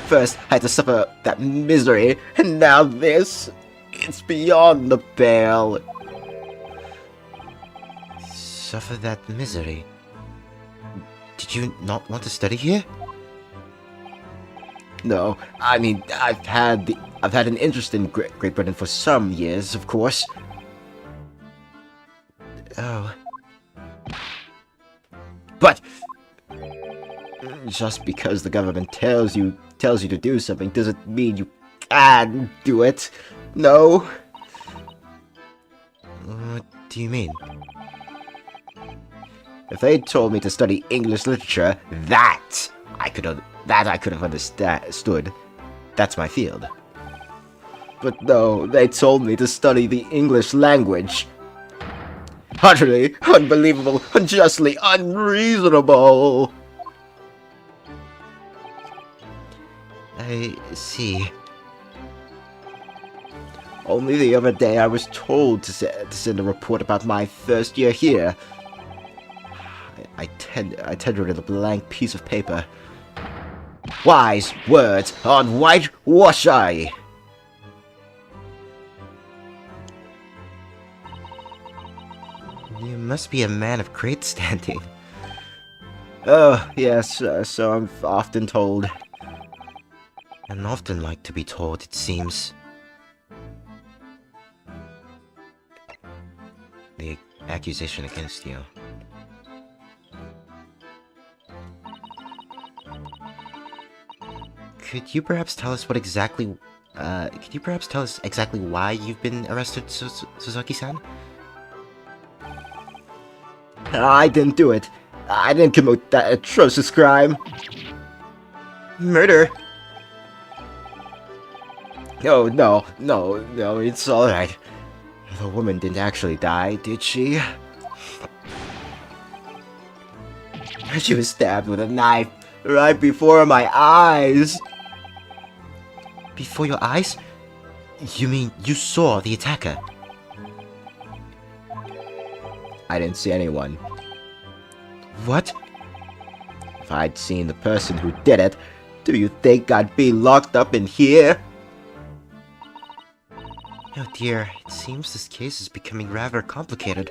Speaker 6: First, I had to suffer that misery, and now this. It's beyond the pale. Suffer that misery? Did you not want to study here? No, I mean, I've had an interest in Great Britain for some years, of course. Oh. But just because the government tells you to do something doesn't mean you can do it. No. What do you mean? If they told me to study English literature, that I could have understood. That's my field. But no, they told me to study the English language. Utterly unbelievable, unjustly unreasonable. I see. Only the other day I was told to send a report about my first year here. I tendered in a blank piece of paper. Wise words on whitewash eye. You must be a man of great standing. Oh, yes, so I'm often told.
Speaker 1: and often like to be told, it seems. The accusation against you. Could you perhaps tell us exactly why you've been arrested, Suzuki-san?
Speaker 6: I didn't do it. I didn't commit that atrocious crime. Murder? No, it's alright. The woman didn't actually die, did she? She was stabbed with a knife right before my eyes.
Speaker 1: Before your eyes? You mean you saw the attacker?
Speaker 6: I didn't see anyone.
Speaker 1: What?
Speaker 6: If I'd seen the person who did it, do you think I'd be locked up in here?
Speaker 1: Oh dear, it seems this case is becoming rather complicated.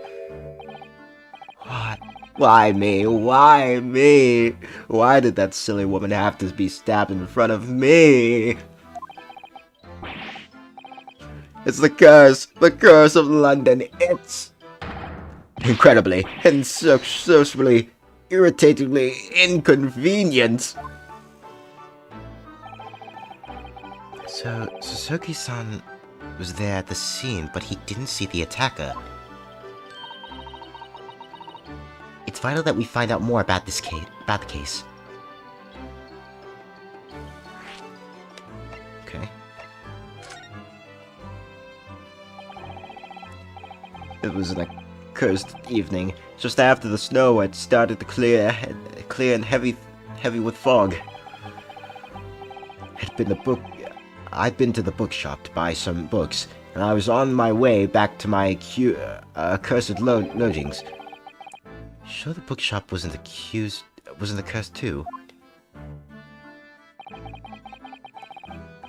Speaker 1: What?
Speaker 6: Why me? Why me? Why did that silly woman have to be stabbed in front of me? It's the curse of London. It's incredibly and socially, irritatingly inconvenient.
Speaker 1: So, Suzuki-san was there at the scene, but he didn't see the attacker. It's vital that we find out more about the case. Okay.
Speaker 6: It was an accursed evening, just after the snow had started to clear and heavy with fog. I'd been to the bookshop to buy some books, and I was on my way back to my accursed lodgings.
Speaker 1: Sure, the bookshop wasn't cursed too.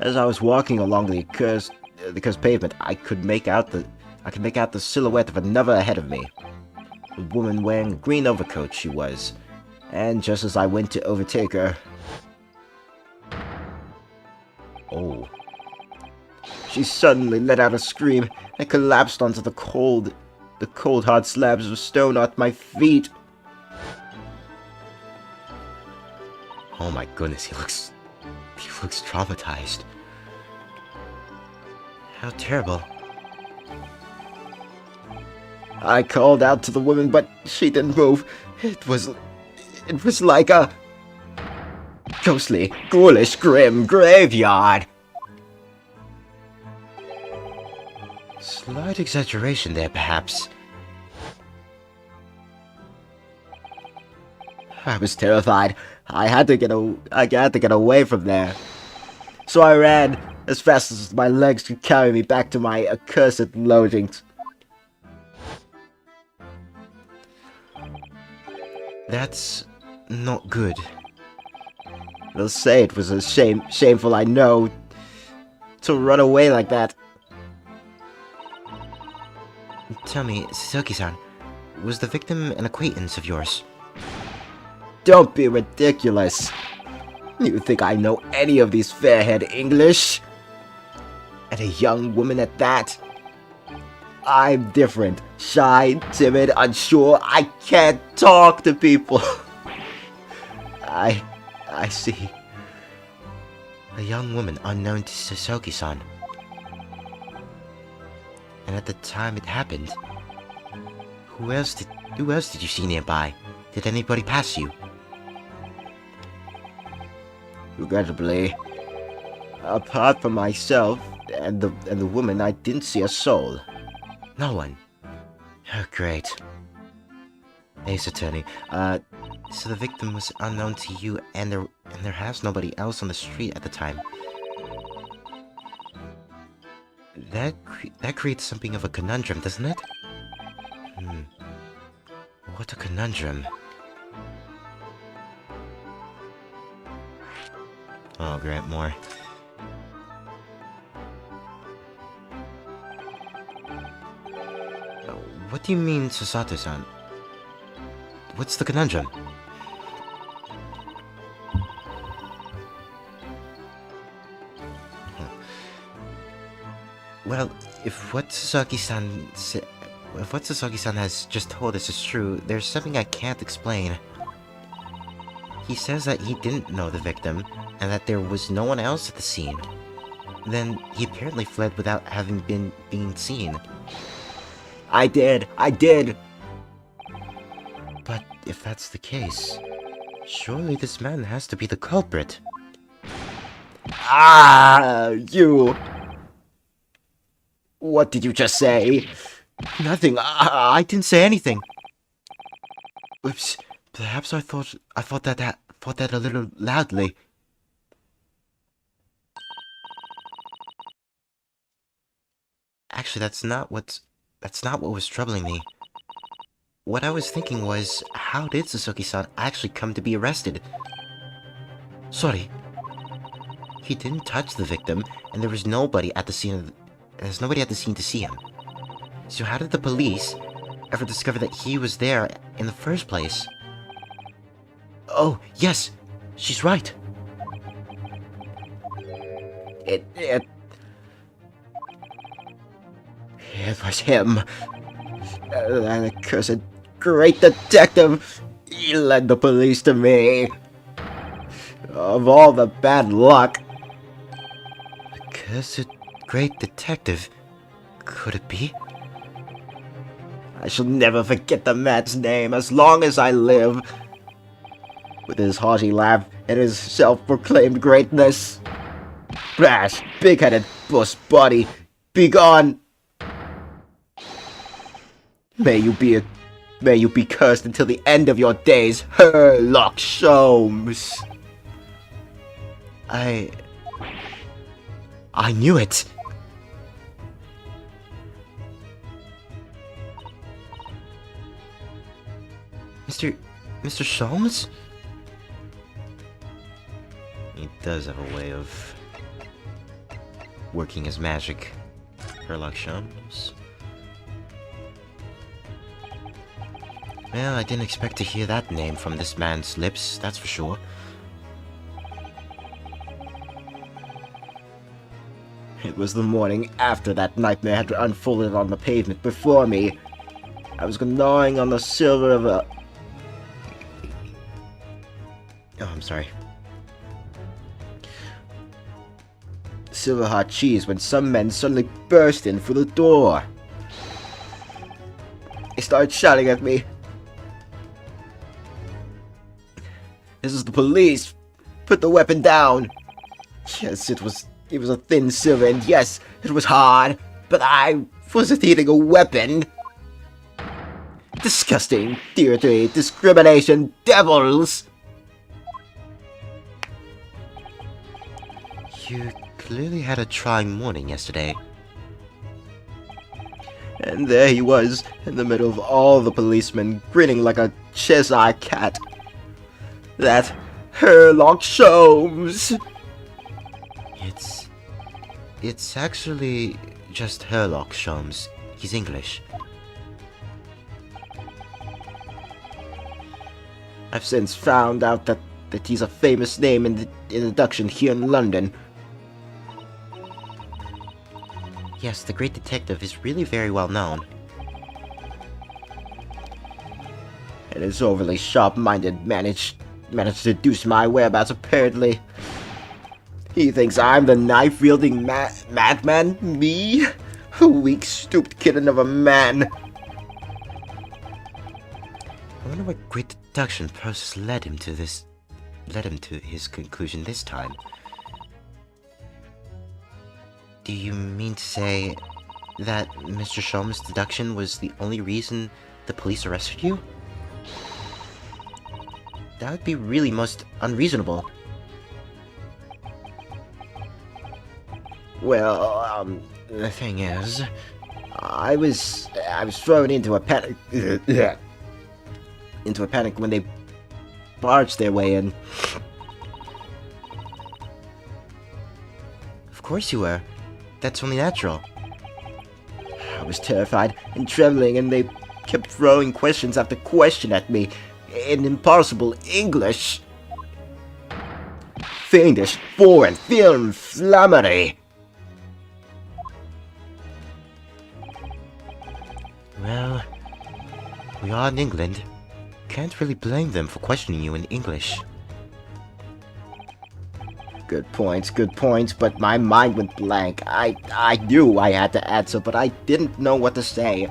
Speaker 6: As I was walking along the cursed pavement, I could make out the silhouette of another ahead of me. A woman wearing a green overcoat she was, and just as I went to overtake her...
Speaker 1: Oh.
Speaker 6: She suddenly let out a scream and collapsed onto the cold hard slabs of stone at my feet.
Speaker 1: Oh my goodness, he looks traumatized. How terrible.
Speaker 6: I called out to the woman, but she didn't move. It was like a ghostly, ghoulish, grim graveyard.
Speaker 1: Slight exaggeration there, perhaps.
Speaker 6: I was terrified. I had to get away from there. So I ran as fast as my legs could carry me back to my accursed lodgings.
Speaker 1: That's not good.
Speaker 6: They'll say it was a shameful, I know, to run away like that.
Speaker 1: Tell me, Suzuki-san, was the victim an acquaintance of yours?
Speaker 6: Don't be ridiculous. You think I know any of these fair-haired English? And a young woman at that? I'm different. Shy, timid, unsure. I can't talk to people. I see.
Speaker 1: A young woman unknown to Suzuki-san. And at the time it happened, who else did you see nearby? Did anybody pass you?
Speaker 6: Regrettably, apart from myself and the woman, I didn't see a soul.
Speaker 1: No one. Oh, great. Ace Attorney, so the victim was unknown to you, and there has nobody else on the street at the time. That creates something of a conundrum, doesn't it? What a conundrum. Oh, Grant Moore. What do you mean, Sasato-san? What's the conundrum? Well, if what Sasaki-san has just told us is true, there's something I can't explain. He says that he didn't know the victim, and that there was no one else at the scene. Then he apparently fled without having been seen.
Speaker 6: I did!
Speaker 1: But if that's the case, surely this man has to be the culprit.
Speaker 6: Ah, you! What did you just say?
Speaker 1: Nothing. I didn't say anything. Oops. Perhaps I thought that a little loudly. Actually, that's not what was troubling me. What I was thinking was, how did Suzuki-san actually come to be arrested? Sorry. He didn't touch the victim, and there was nobody at the scene to see him. So how did the police ever discover that he was there in the first place? Oh, yes, she's right.
Speaker 6: It was him. That accursed great detective. He led the police to me. Of all the bad luck.
Speaker 1: Accursed great detective? Could it be?
Speaker 6: I shall never forget the man's name as long as I live. With his haughty laugh and his self-proclaimed greatness. Brash, big-headed puss body, begone! May you be cursed until the end of your days, Sherlock Holmes.
Speaker 1: I knew it. Mr. Sholmes? He does have a way of working his magic. Sherlock Holmes. Well, I didn't expect to hear that name from this man's lips, that's for sure.
Speaker 6: It was the morning after that nightmare had unfolded on the pavement before me. I was gnawing on the silver of a...
Speaker 1: Oh, I'm sorry.
Speaker 6: Silver hot cheese when some men suddenly burst in through the door. They started shouting at me. This is the police. Put the weapon down. Yes, it was a thin silver, and yes, it was hard, but I wasn't eating a weapon. Disgusting, theory, discrimination, devils.
Speaker 1: You clearly had a trying morning yesterday.
Speaker 6: And there he was, in the middle of all the policemen, grinning like a Cheshire cat. That Sherlock Holmes.
Speaker 1: It's actually just Sherlock Holmes. He's English.
Speaker 6: I've since found out that he's a famous name in the introduction here in London.
Speaker 1: Yes, the great detective is really very well known.
Speaker 6: And his overly sharp-minded managed to deduce my whereabouts, apparently. He thinks I'm the knife-wielding madman? Me? A weak, stooped kitten of a man.
Speaker 1: I wonder what great deduction process led him to his conclusion this time. Do you mean to say that Mr. Sholmes' deduction was the only reason the police arrested you? That would be really most unreasonable.
Speaker 6: Well, the thing is, I was thrown into a panic when they barged their way in.
Speaker 1: Of course you were. That's only natural.
Speaker 6: I was terrified and trembling, and they kept throwing questions after question at me in impossible English. Fiendish, foreign, film, flammery.
Speaker 1: Well, we are in England. Can't really blame them for questioning you in English.
Speaker 6: Good points, but my mind went blank. I knew I had to answer, but I didn't know what to say.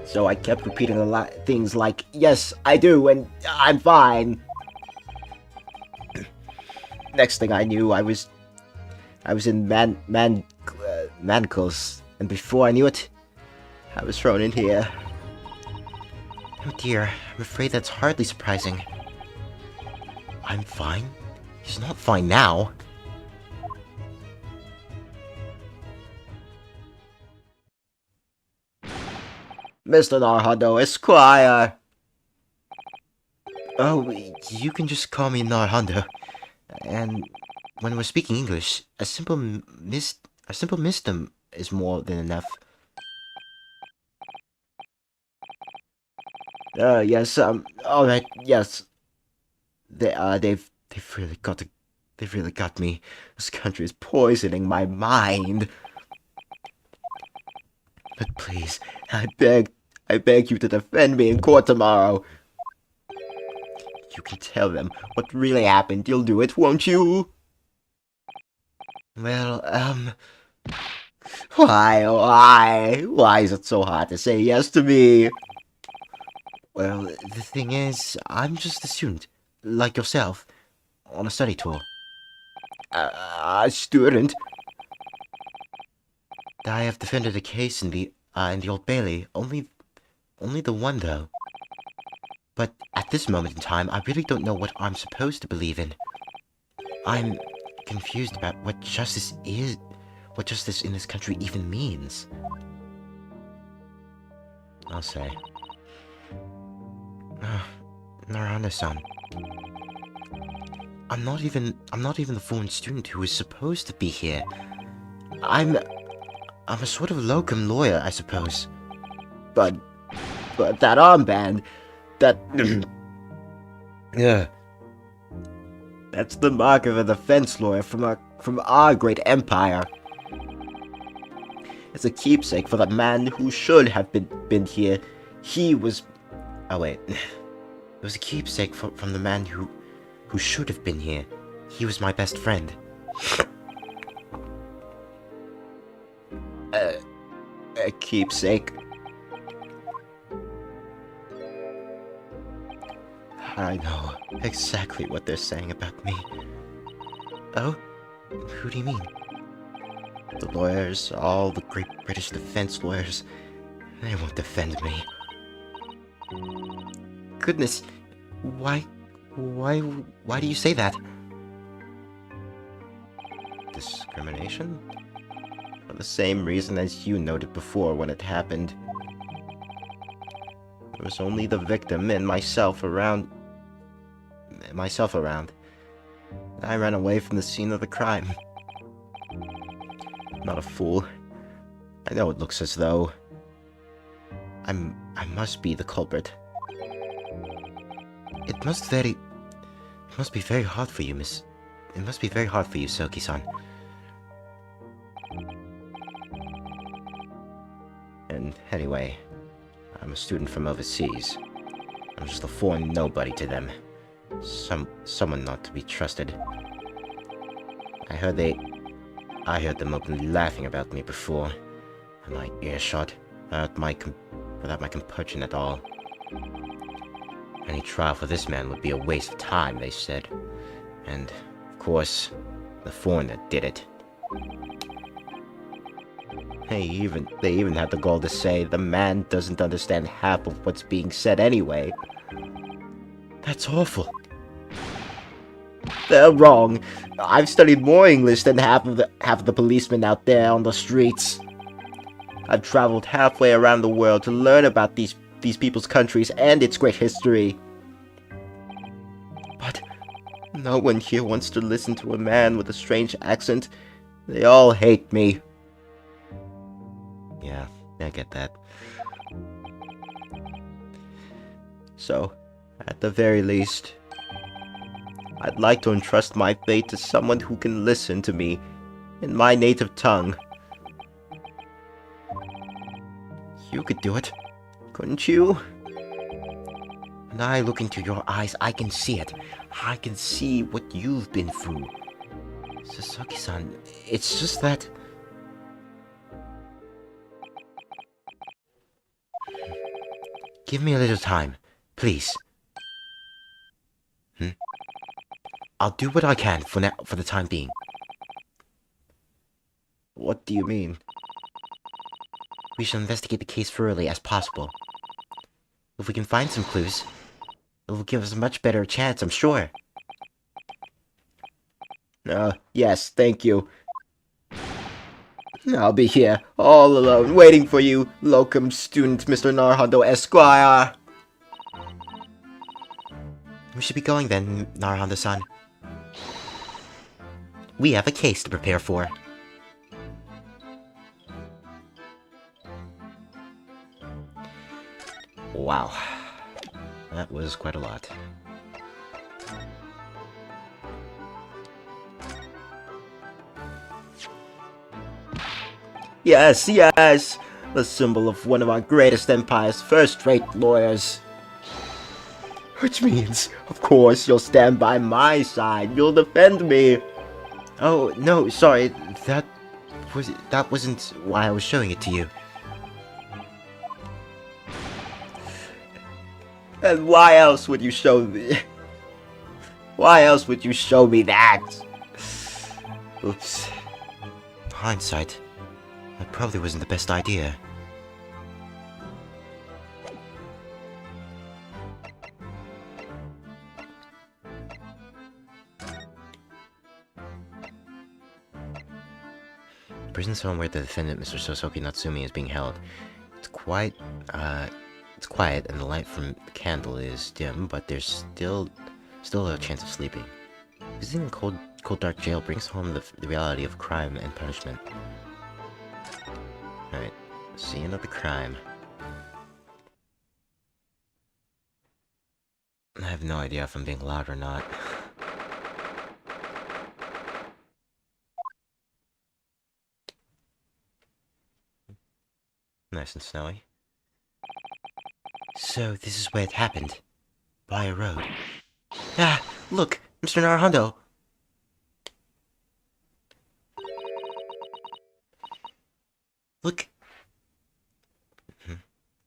Speaker 6: So I kept repeating a lot things like, yes, I do, and I'm fine. Next thing I knew, I was in manacles, and before I knew it, I was thrown in here.
Speaker 1: Oh dear, I'm afraid that's hardly surprising. I'm fine? He's not fine now.
Speaker 6: Mr. Narhondo, Esquire!
Speaker 1: Oh, you can just call me Narhondo. And when we're speaking English, a simple misdom is more than enough.
Speaker 6: Yes, alright, yes. They've really got me. This country is poisoning my mind.
Speaker 1: But please,
Speaker 6: I beg you to defend me in court tomorrow. You can tell them what really happened. You'll do it, won't you?
Speaker 1: well,
Speaker 6: Why is it so hard to say yes to me?
Speaker 1: well, the thing is, I'm just a student, like yourself, on a study tour.
Speaker 6: A student?
Speaker 1: I have defended a case in the Old Bailey, only the one though. But at this moment in time, I really don't know what I'm supposed to believe in. I'm confused about what justice in this country even means. I'll say. Naranda-san. I'm not even the foreign student who is supposed to be here. I'm a sort of locum lawyer, I suppose.
Speaker 6: But that armband, that...
Speaker 1: Yeah.
Speaker 6: That's the mark of a defense lawyer from our great empire. It's a keepsake for the man who should have been here. He was...
Speaker 1: Oh wait. It was a keepsake from the man who should have been here. He was my best friend.
Speaker 6: A keepsake.
Speaker 1: I know exactly what they're saying about me. Oh? Who do you mean? The lawyers, all the great British defense lawyers, they won't defend me. Goodness, why do you say that? Discrimination?
Speaker 6: For the same reason as you noted before when it happened. There was only the victim and myself around. I ran away from the scene of the crime. I'm not a fool. I know it looks as though I must be the culprit.
Speaker 1: It must be very hard for you, miss. It must be very hard for you, Soki-san.
Speaker 6: And anyway, I'm a student from overseas. I'm just a foreign nobody to them. Someone not to be trusted. I heard them openly laughing about me before, in my earshot, without my compunction at all. Any trial for this man would be a waste of time, they said. And, of course, the foreigner did it. They even had the gall to say the man doesn't understand half of what's being said anyway.
Speaker 1: That's awful.
Speaker 6: They're wrong. I've studied more English than half of the policemen out there on the streets. I've traveled halfway around the world to learn about these people's countries and its great history. But no one here wants to listen to a man with a strange accent. They all hate me.
Speaker 1: Yeah, I get that.
Speaker 6: So, at the very least, I'd like to entrust my fate to someone who can listen to me in my native tongue. You could do it, couldn't you? When I look into your eyes, I can see it. I can see what you've been through. Sasaki-san, it's just that... Give me a little time, please. I'll do what I can for now, for the time being. What do you mean? We shall investigate the case thoroughly as possible. If we can find some clues, it will give us a much better chance, I'm sure. Yes, thank you. I'll be here, all alone, waiting for you, locum student Mr. Naruhodo Esquire. We should be going then, Naruhodo-san. We have a case to prepare for. Wow. That was quite a lot. Yes, yes! The symbol of one of our greatest empires, first-rate lawyers. Which means, of course, you'll stand by my side. You'll defend me. Oh, no, sorry. That wasn't why I was showing it to you. And why else would you show me? Why else would you show me that? Oops. Hindsight. That probably wasn't the best idea. The prison's home where the defendant, Mr. Sosoki Natsumi, is being held. It's quiet, and the light from the candle is dim, but there's still a chance of sleeping. Visiting a cold dark jail brings home the reality of crime and punishment. Alright, scene of the crime. I have no idea if I'm being loud or not. Nice and snowy. So, this is where it happened. By a road. Ah! Look! Mr. Naruhodo! Look!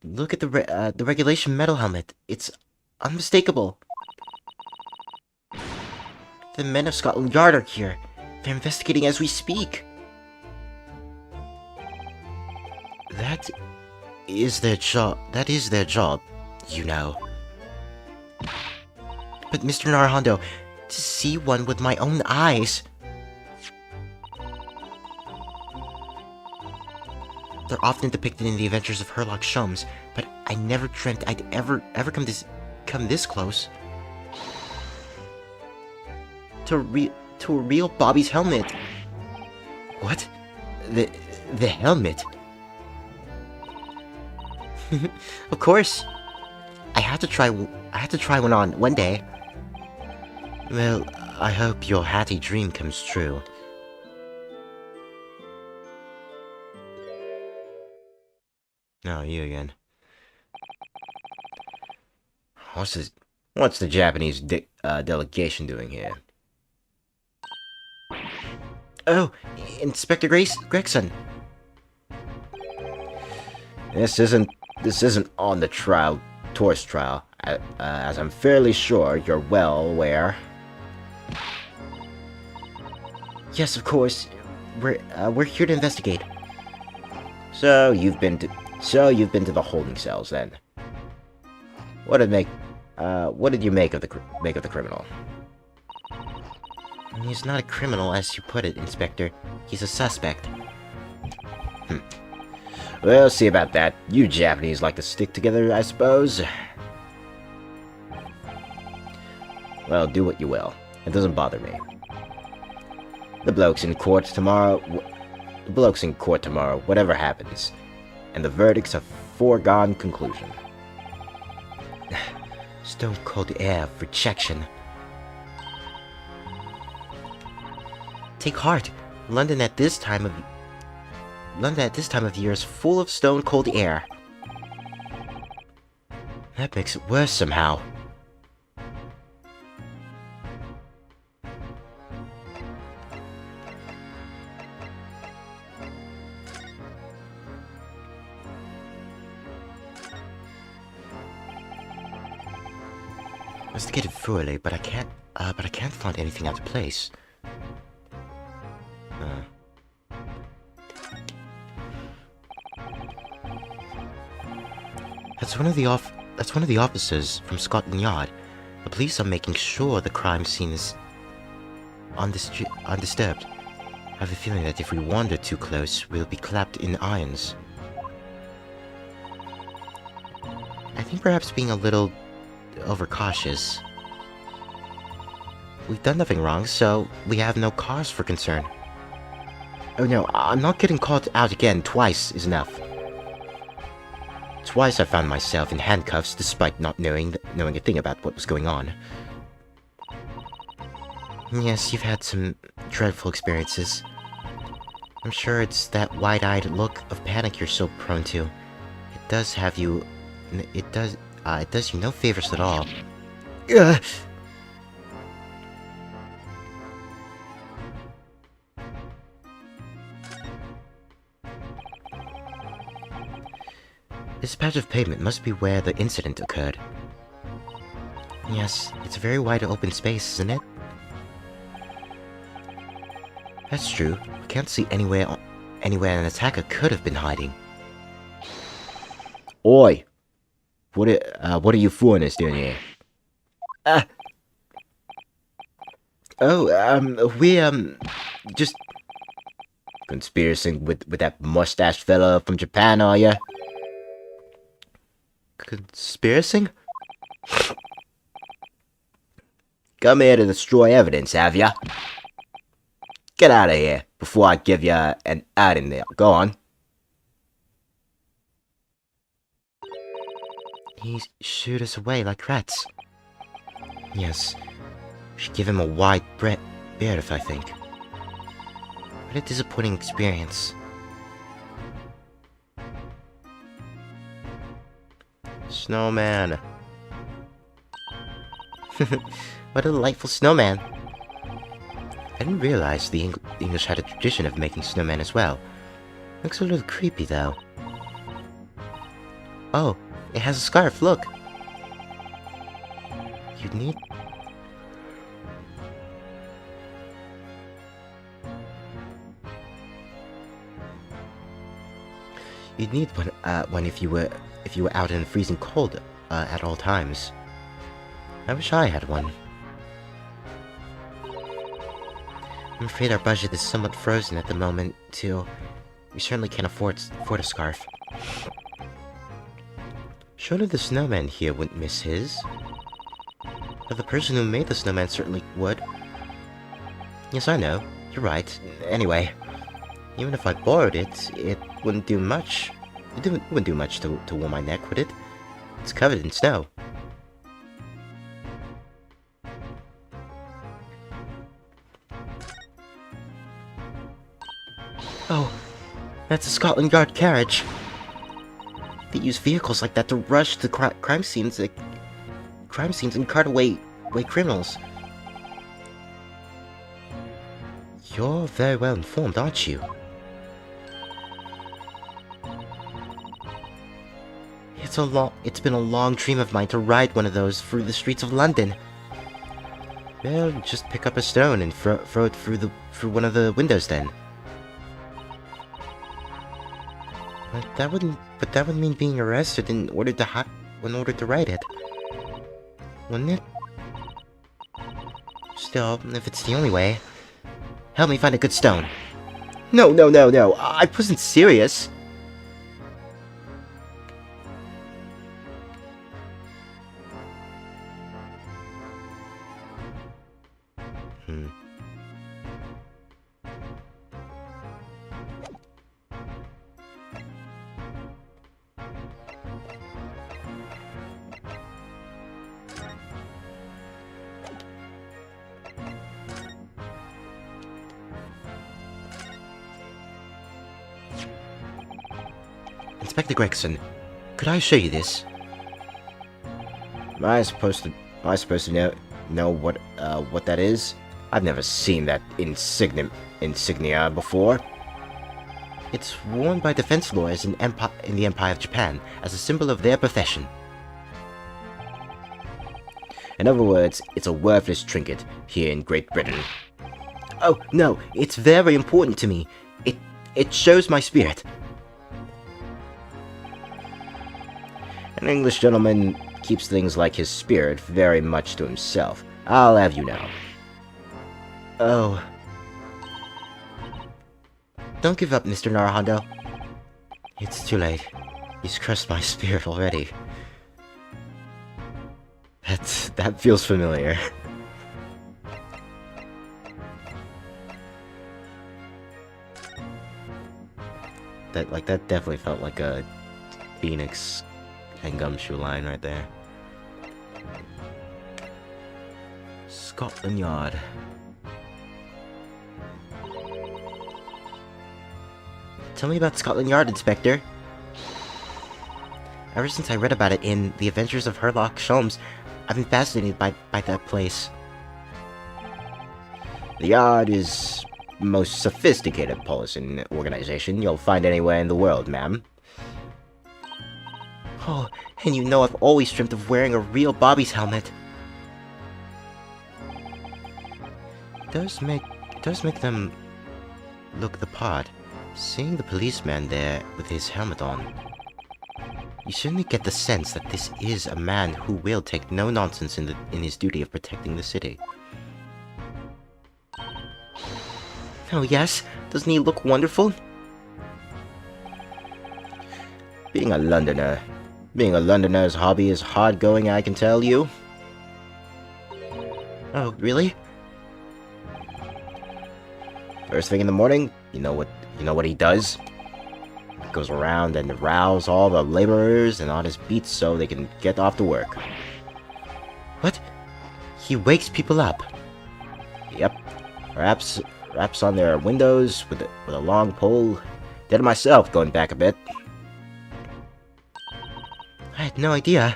Speaker 6: Look at the regulation metal helmet. It's unmistakable. The men of Scotland Yard are here. They're investigating as we speak. That is their job, you know. But Mr. Naruhodo, to see one with my own eyes... They're often depicted in the adventures of Herlock Sholmes, but I never dreamt I'd ever come this close. To a real Bobby's helmet. What? The helmet? Of course. I had to try one on one day. Well, I hope your hatty dream comes true. Oh, you again. What's the Japanese delegation doing here? Oh, Inspector Gregson. This isn't on the tourist trial, as I'm fairly sure you're well aware. Yes, of course. We're here to investigate. So you've been to the holding cells then. What did you make of the criminal? He's not a criminal, as you put it, Inspector. He's a suspect. We'll see about that. You Japanese like to stick together, I suppose. Well, do what you will. It doesn't bother me. The bloke's in court tomorrow, whatever happens. And the verdict's a foregone conclusion. Stone cold air of rejection. Take heart. London at this time of year is full of stone cold air.
Speaker 1: That makes it worse somehow. Investigated thoroughly, but I can't find anything out of place. That's one of the officers from Scotland Yard. The police are making sure the crime scene is undisturbed. I have a feeling that if we wander too close, we'll be clapped in irons. I think perhaps being a little overcautious. We've done nothing wrong, so we have no cause for concern. Oh no, I'm not getting caught out again. Twice is enough. Twice I found myself in handcuffs despite not knowing a thing about what was going on. Yes, you've had some dreadful experiences. I'm sure it's that wide-eyed look of panic you're so prone to. It does you no favors at all. Ugh. This patch of pavement must be where the incident occurred. Yes, it's a very wide open space, isn't it? That's true. We can't see anywhere an attacker could have been hiding. Oi! What are you foreigners doing here? Just conspiracy with that mustache fella from Japan, are ya? Conspiracy? Come here to destroy evidence, have ya? Get out of here before I give ya an ad in there. Go on. He shoot us away like rats. Yes. We should give him a wide berth, I think. What a disappointing experience. Snowman. What a delightful snowman. I didn't realize the English had a tradition of making snowmen as well. Looks a little creepy, though. Oh, it has a scarf, look! You'd need... You'd need one if you were out in the freezing cold at all times. I wish I had one. I'm afraid our budget is somewhat frozen at the moment, too. We certainly can't afford a scarf. Surely the snowman here wouldn't miss his. But the person who made the snowman certainly would. Yes, I know. You're right. Anyway, even if I borrowed it, it wouldn't do much. It wouldn't do much to warm my neck, would it? It's covered in snow. Oh, that's a Scotland Yard carriage. They use vehicles like that to rush to crime scenes and cart away criminals. You're very well informed, aren't you? It's been a long dream of mine to ride one of those through the streets of London. Well, just pick up a stone and throw it through one of the windows then. But that would mean being arrested in order to ride it, wouldn't it? Still, if it's the only way, help me find a good stone. No, I wasn't serious. Inspector Gregson, could I show you this? Am I supposed to know what that is? I've never seen that insignia before. It's worn by defense lawyers in the Empire of Japan as a symbol of their profession. In other words, it's a worthless trinket here in Great Britain. Oh, no, it's very important to me. It shows my spirit. An English gentleman keeps things like his spirit very much to himself. I'll have you know. Oh. Don't give up, Mr. Naruhondo. It's too late. He's crushed my spirit already. That feels familiar. That definitely felt like a Phoenix and Gumshoe line right there. Scotland Yard. Tell me about Scotland Yard, Inspector. Ever since I read about it in The Adventures of Sherlock Holmes, I've been fascinated by that place. The Yard is the most sophisticated policing organization you'll find anywhere in the world, ma'am. Oh, and you know I've always dreamt of wearing a real Bobby's helmet. Does make them look the part. Seeing the policeman there with his helmet on, you certainly get the sense that this is a man who will take no nonsense in his duty of protecting the city. Oh yes, doesn't he look wonderful? Being a Londoner's hobby is hard going, I can tell you. Oh, really? First thing in the morning, you know what he does? He goes around and rouses all the laborers and on his beats so they can get off to work. What? He wakes people up? Yep. Raps on their windows with a long pole. Did it myself, going back a bit. I had no idea.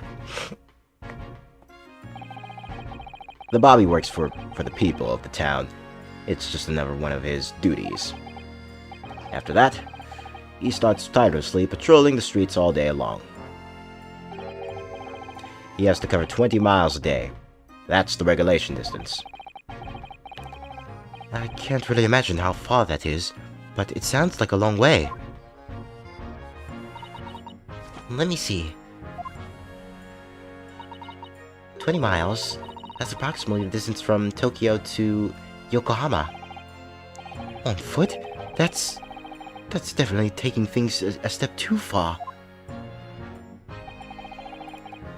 Speaker 1: The Bobby works for the people of the town. It's just another one of his duties. After that, he starts tirelessly patrolling the streets all day long. He has to cover 20 miles a day. That's the regulation distance. I can't really imagine how far that is, but it sounds like a long way. Let me see. 20 miles? That's approximately the distance from Tokyo to Yokohama. On foot? That's definitely taking things a step too far.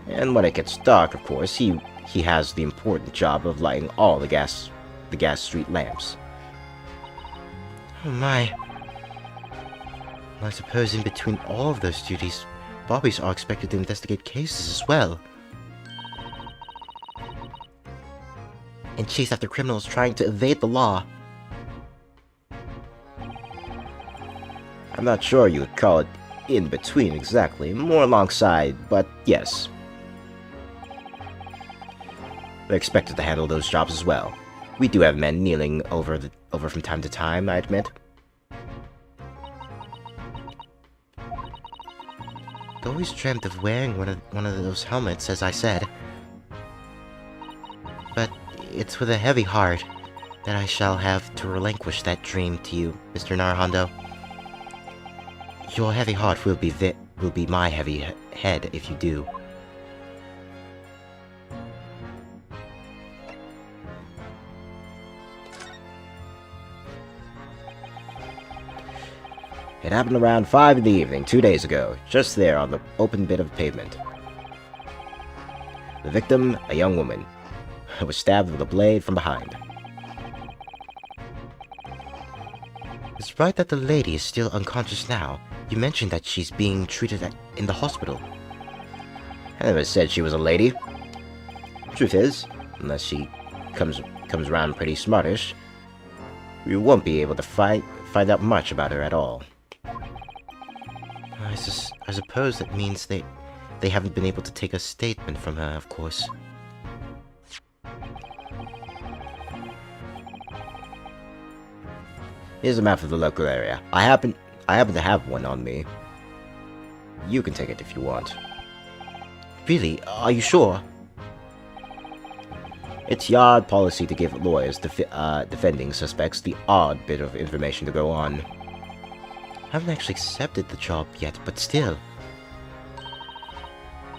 Speaker 1: And when it gets dark, of course, he has the important job of lighting all the gas street lamps. Oh my. I suppose in between all of those duties, Bobbies are expected to investigate cases as well. And chase after criminals trying to evade the law. I'm not sure you would call it in between exactly, more alongside, but yes. They're expected to handle those jobs as well. We do have men kneeling over from time to time, I admit. I always dreamt of wearing one of those helmets, as I said. But it's with a heavy heart that I shall have to relinquish that dream to you, Mr. Naruhondo. Your heavy heart will be my heavy head if you do. It happened around 5 in the evening, 2 days ago, just there on the open bit of pavement. The victim, a young woman, was stabbed with a blade from behind. It's right that the lady is still unconscious now. You mentioned that she's being treated in the hospital. I never said she was a lady. Truth is, unless she comes around pretty smartish, we won't be able to find out much about her at all. I suppose that means they haven't been able to take a statement from her, of course. Here's a map of the local area. I happen to have one on me. You can take it if you want. Really? Are you sure? It's yard policy to give lawyers defending suspects the odd bit of information to go on. I haven't actually accepted the job yet, but still.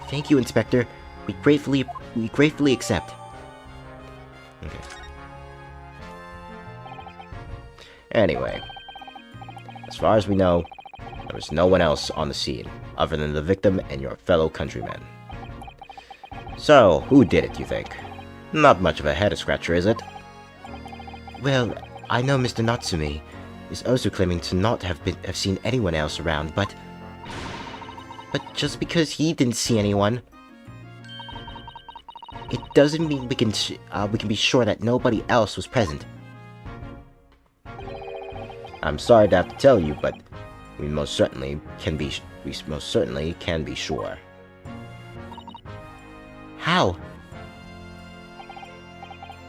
Speaker 1: Thank you, Inspector. We gratefully accept. Okay. Anyway, as far as we know, there was no one else on the scene, other than the victim and your fellow countrymen. So, who did it, you think? Not much of a head-scratcher, is it? Well, I know Mr. Natsumi is also claiming to not have seen anyone else around, but just because he didn't see anyone, it doesn't mean we can be sure that nobody else was present. I'm sorry to have to tell you, but we most certainly can be sure. How?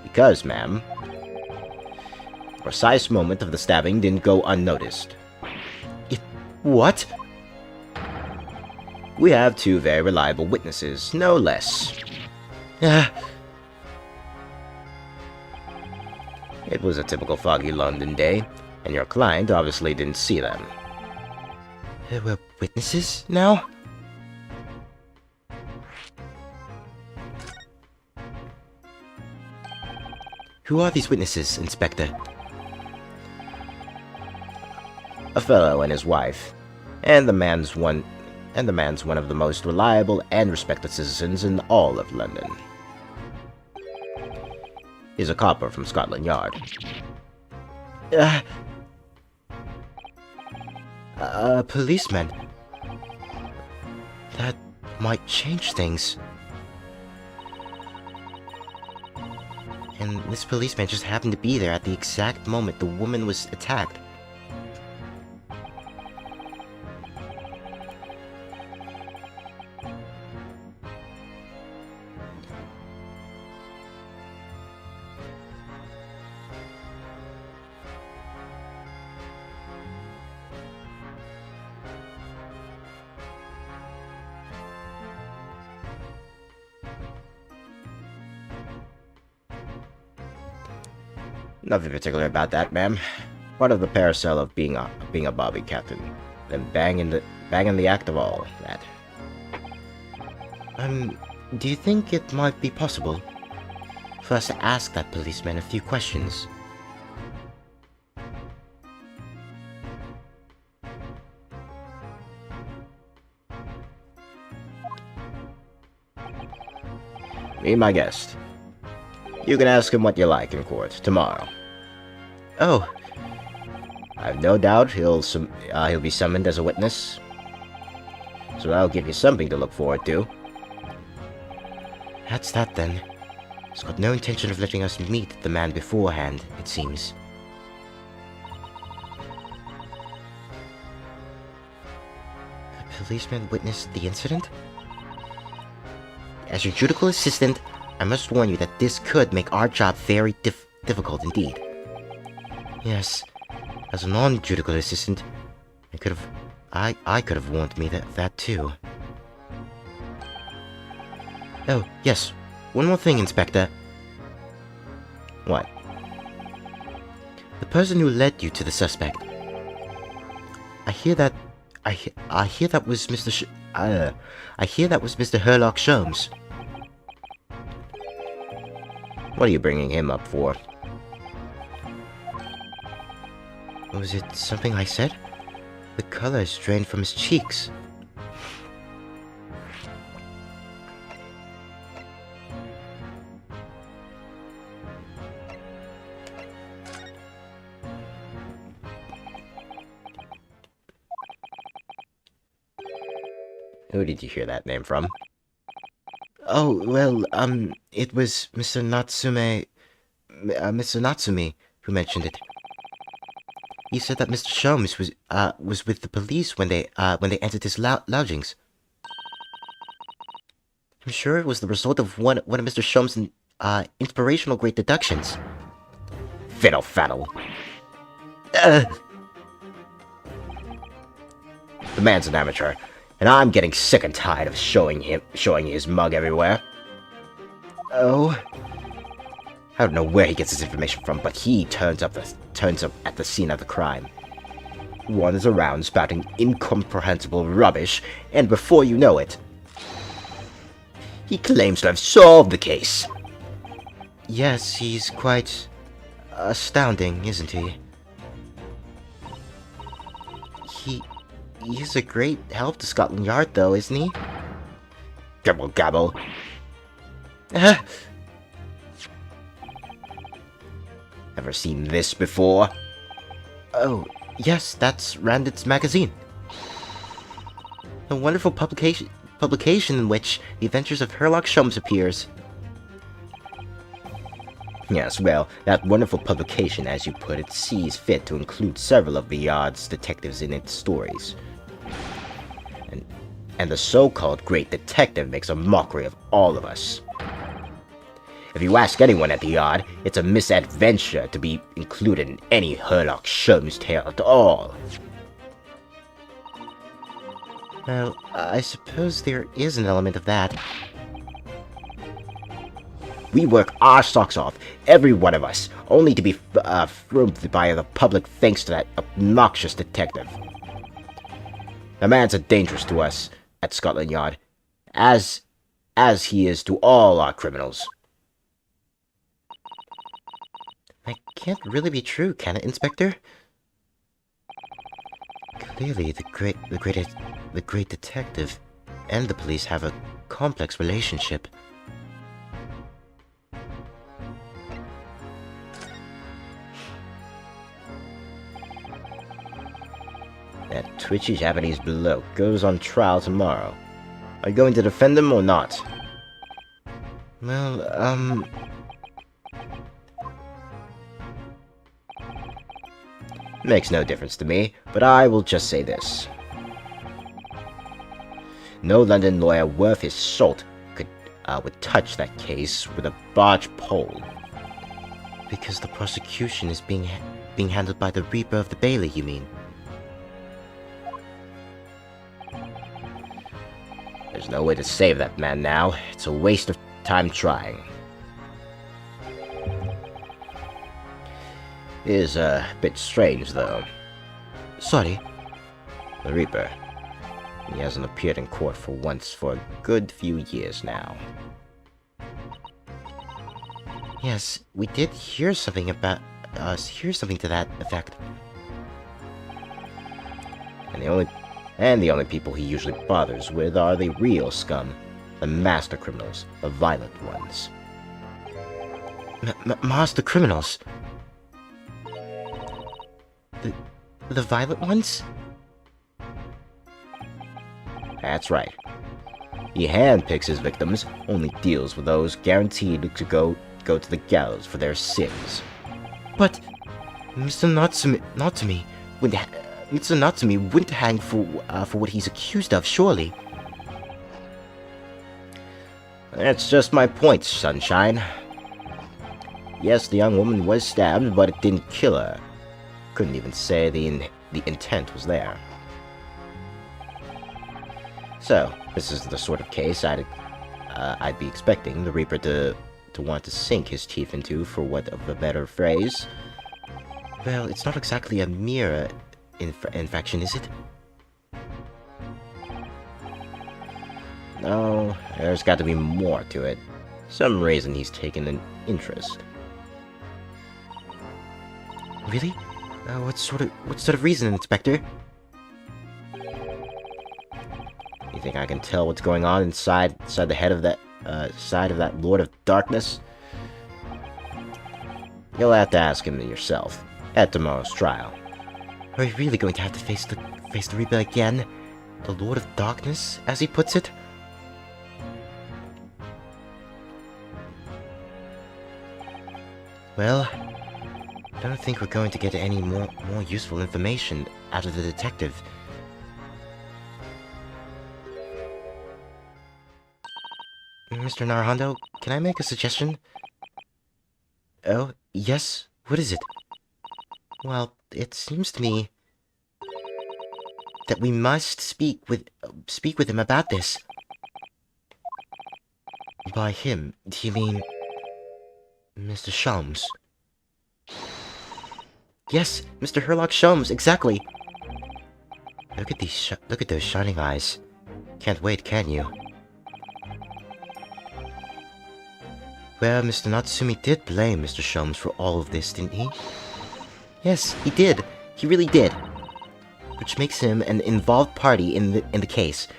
Speaker 1: Because, ma'am, the precise moment of the stabbing didn't go unnoticed. What? We have two very reliable witnesses, no less. It was a typical foggy London day, and your client obviously didn't see them. There were witnesses now? Who are these witnesses, Inspector? A fellow and his wife, and the man's one of the most reliable and respected citizens in all of London. He's a copper from Scotland Yard. A policeman. That might change things. And this policeman just happened to be there at the exact moment the woman was attacked. Nothing particular about that, ma'am. Part of the paracel of being a bobby captain, then bang in the act of all that. Do you think it might be possible for us to ask that policeman a few questions? Me, my guest. You can ask him what you like in court tomorrow. Oh, I have no doubt he'll be summoned as a witness. So that'll give you something to look forward to. That's that then. He's got no intention of letting us meet the man beforehand, it seems. A policeman witnessed the incident? As your judicial assistant, I must warn you that this could make our job very difficult indeed. Yes, as a non-judicial assistant, I could have warned me that too. Oh, yes. One more thing, Inspector. What? The person who led you to the suspect. I hear that was Mr. I hear that was Mr. Herlock Sholmes. What are you bringing him up for? Was it something I said? The color is drained from his cheeks. Who did you hear that name from? Oh, well, it was Mr. Natsumi who mentioned it. He said that Mr. Sholmes was with the police when they entered his lodgings.
Speaker 6: I'm sure it was the result of one of Mr. Shum's inspirational great deductions.
Speaker 1: Fiddle faddle. The man's an amateur, and I'm getting sick and tired of showing his mug everywhere.
Speaker 6: Oh?
Speaker 1: I don't know where he gets his information from, but he turns up at the scene of the crime. Wanders around spouting incomprehensible rubbish, and before you know it, he claims to have solved the case.
Speaker 6: Yes, he's quite astounding, isn't he? He's a great help to Scotland Yard, though, isn't he?
Speaker 1: Gabble gabble. Ever seen this before?
Speaker 6: Oh, yes, that's Randit's magazine. A wonderful publication in which the adventures of Herlock Sholmes appears.
Speaker 1: Yes, well, that wonderful publication, as you put it, sees fit to include several of the Yard's detectives in its stories. And the so-called great detective makes a mockery of all of us. If you ask anyone at the Yard, it's a misadventure to be included in any Herlock Sholmes tale at all.
Speaker 6: Well, I suppose there is an element of that.
Speaker 1: We work our socks off, every one of us, only to be frumped by the public thanks to that obnoxious detective. The man's a dangerous to us at Scotland Yard, as he is to all our criminals.
Speaker 6: That can't really be true, can it, Inspector? Clearly, the great detective and the police have a complex relationship.
Speaker 1: That twitchy Japanese bloke goes on trial tomorrow. Are you going to defend him or not?
Speaker 6: Well,
Speaker 1: Makes no difference to me, but I will just say this. No London lawyer worth his salt would touch that case with a barge pole.
Speaker 6: because the prosecution is being handled by the Reaper of the Bailey, you mean?
Speaker 1: There's no way to save that man now. It's a waste of time trying. It is a bit strange, though.
Speaker 6: Sorry.
Speaker 1: The Reaper. He hasn't appeared in court for once for a good few years now.
Speaker 6: Yes, we did hear something about something to that effect.
Speaker 1: And the only people he usually bothers with are the real scum, the master criminals, the violent ones.
Speaker 6: Master criminals? The violent ones?
Speaker 1: That's right. He handpicks his victims, only deals with those guaranteed to go to the gallows for their sins.
Speaker 6: But Mr. Natsumi wouldn't hang for what he's accused of, surely.
Speaker 1: That's just my point, Sunshine. Yes, the young woman was stabbed, but it didn't kill her. Couldn't even say the intent was there. So, this is the sort of case I'd be expecting the Reaper to want to sink his teeth into, for want of a better phrase.
Speaker 6: Well, it's not exactly a mere infraction, is it?
Speaker 1: No, there's got to be more to it. Some reason he's taken an interest.
Speaker 6: Really? What sort of reason, Inspector?
Speaker 1: You think I can tell what's going on inside the head of that side of that Lord of Darkness? You'll have to ask him yourself at tomorrow's trial.
Speaker 6: Are we really going to have to face the Reaper again? The Lord of Darkness, as he puts it? Well, I don't think we're going to get any more useful information out of the detective.
Speaker 1: Mr. Naruhondo, can I make a suggestion? Oh, yes? What is it? Well, it seems to me that we must speak with him about this. By him, do you mean Mr. Sholmes? Yes, Mr. Herlock Sholmes, exactly. Look at those shining eyes. Can't wait, can you? Well, Mr. Natsumi did blame Mr. Sholmes for all of this, didn't he? Yes, he did. He really did. Which makes him an involved party in the case.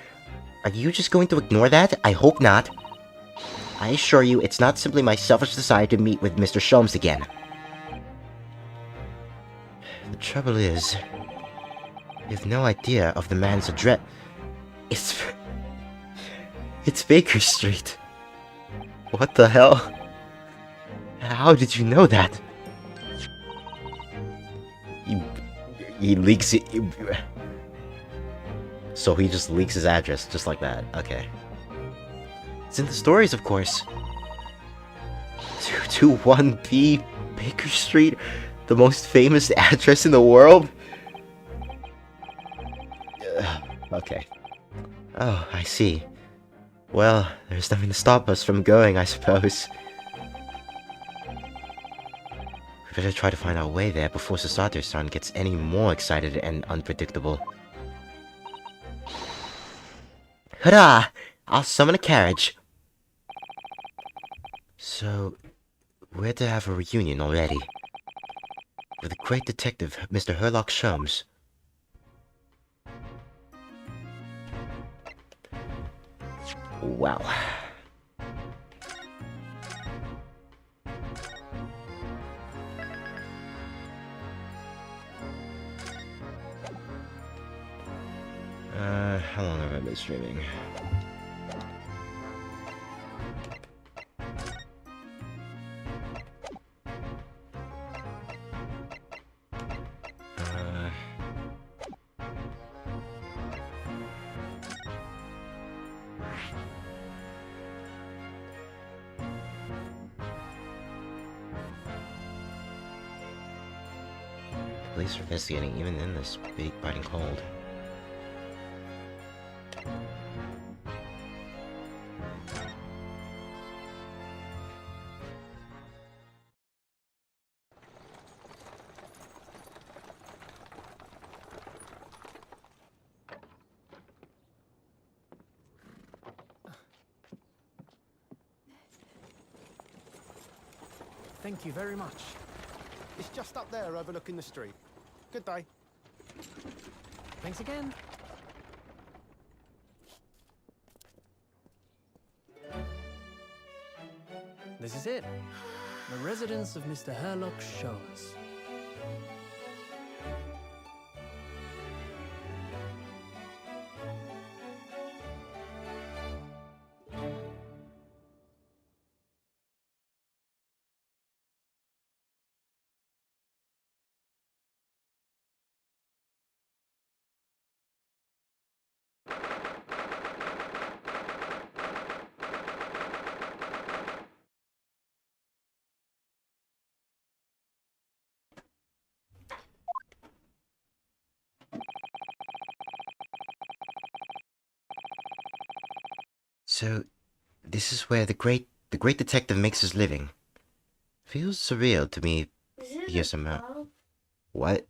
Speaker 1: Are you just going to ignore that? I hope not. I assure you, it's not simply my selfish desire to meet with Mr. Sholmes again. The trouble is, you have no idea of the man's address. It's Baker Street. What the hell? How did you know that? He leaks it. So he just leaks his address, just like that. Okay. It's in the stories, of course. 221B Baker Street, the most famous address in the world? Okay. Oh, I see. Well, there's nothing to stop us from going, I suppose. We better try to find our way there before Sasato-san gets any more excited and unpredictable. Hurrah! I'll summon a carriage. So, we're to have a reunion already. With the great detective, Mr. Herlock Sholmes. Wow. How long have I been streaming? Police are investigating even in this big biting cold.
Speaker 3: Thank you very much. It's just up there overlooking the street. Good day. Thanks again.
Speaker 7: This is it. The residence of Mr. Herlock Sholmes.
Speaker 1: So, this is where the great detective makes his living. Feels surreal to me. Yes, What?